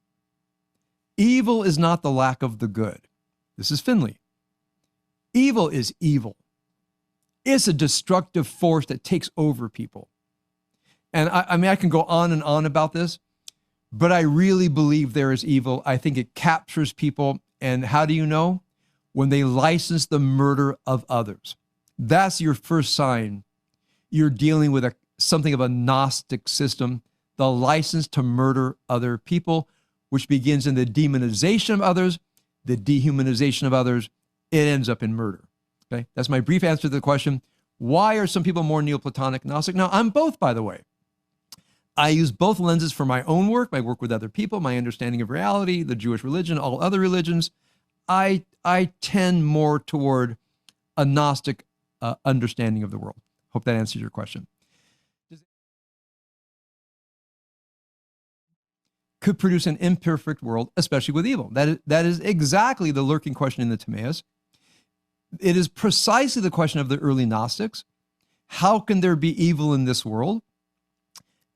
evil is not the lack of the good. This is Finley. Evil is evil. It's a destructive force that takes over people. And I mean, I can go on and on about this, but I really believe there is evil. I think it captures people. And how do you know? When they license the murder of others. That's your first sign. You're dealing with something of a Gnostic system, the license to murder other people, which begins in the demonization of others, the dehumanization of others. It ends up in murder. Okay, that's my brief answer to the question. Why are some people more Neoplatonic, Gnostic? Now, I'm both, by the way. I use both lenses for my own work, my work with other people, my understanding of reality, the Jewish religion, all other religions. I tend more toward a Gnostic understanding of the world. Hope that answers your question. Could produce an imperfect world, especially with evil. That is exactly the lurking question in the Timaeus. It is precisely the question of the early Gnostics. How can there be evil in this world?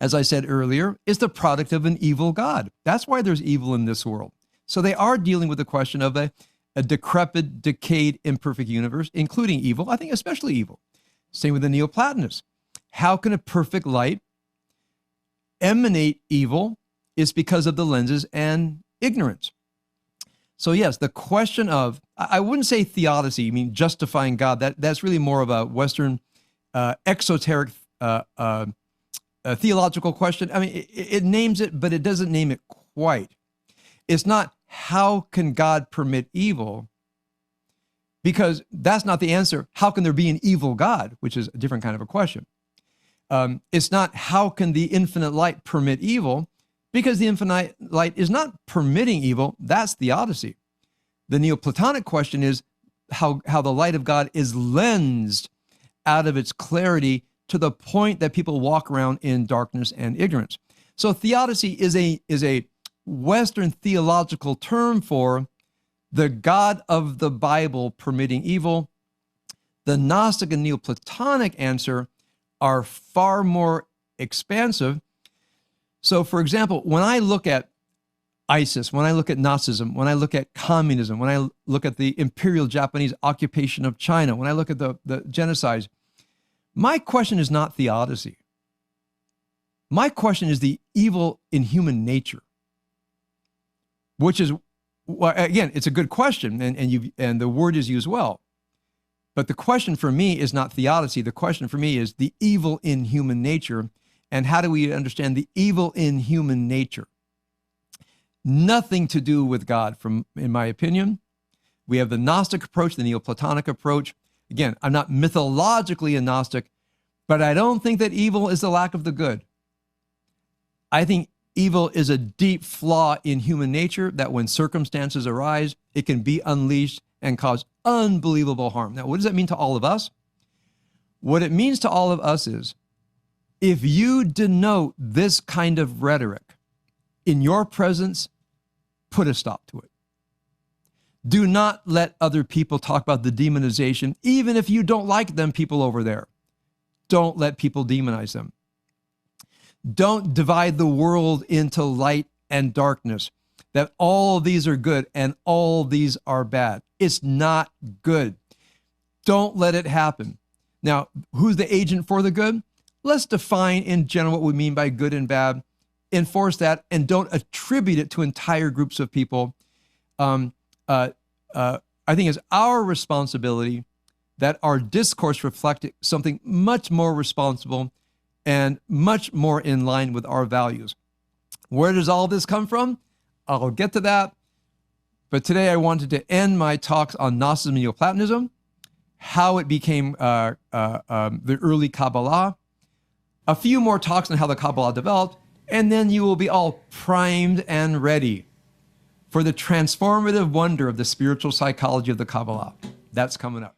As I said earlier, it's the product of an evil God. That's why there's evil in this world. So they are dealing with the question of a decrepit, decayed, imperfect universe, including evil, I think especially evil. Same with the Neoplatonists. How can a perfect light emanate evil? It's because of the lenses and ignorance. So yes, the question of, I wouldn't say theodicy, I mean justifying God. That's really more of a Western exoteric theological question. I mean, it names it, but it doesn't name it quite. It's not how can God permit evil, because that's not the answer. How can there be an evil God, which is a different kind of a question. It's not how can the infinite light permit evil, because the infinite light is not permitting evil. That's theodicy. The Neoplatonic question is how the light of God is lensed out of its clarity to the point that people walk around in darkness and ignorance. So theodicy is a Western theological term for the God of the Bible permitting evil. The Gnostic and Neoplatonic answer are far more expansive. So, for example, when I look at ISIS, when I look at Nazism, when I look at communism, when I look at the imperial Japanese occupation of China, when I look at the genocides, my question is not theodicy. My question is the evil in human nature, which is, well, again, it's a good question, and the word is used well. But the question for me is not theodicy. The question for me is the evil in human nature, and how do we understand the evil in human nature? Nothing to do with God, in my opinion. We have the Gnostic approach, the Neoplatonic approach. Again, I'm not mythologically a Gnostic, but I don't think that evil is the lack of the good. I think evil is a deep flaw in human nature that when circumstances arise, it can be unleashed and cause unbelievable harm. Now, what does that mean to all of us? What it means to all of us is, if you denote this kind of rhetoric in your presence, put a stop to it. Do not let other people talk about the demonization, even if you don't like them people over there. Don't let people demonize them. Don't divide the world into light and darkness, that all these are good and all these are bad. It's not good. Don't let it happen. Now, who's the agent for the good? Let's define in general what we mean by good and bad. Enforce that and don't attribute it to entire groups of people. I think it's our responsibility that our discourse reflect something much more responsible and much more in line with our values. Where does all this come from? I'll get to that. But today I wanted to end my talks on Gnosticism and Neoplatonism, how it became the early Kabbalah, a few more talks on how the Kabbalah developed, and then you will be all primed and ready for the transformative wonder of the spiritual psychology of the Kabbalah. That's coming up.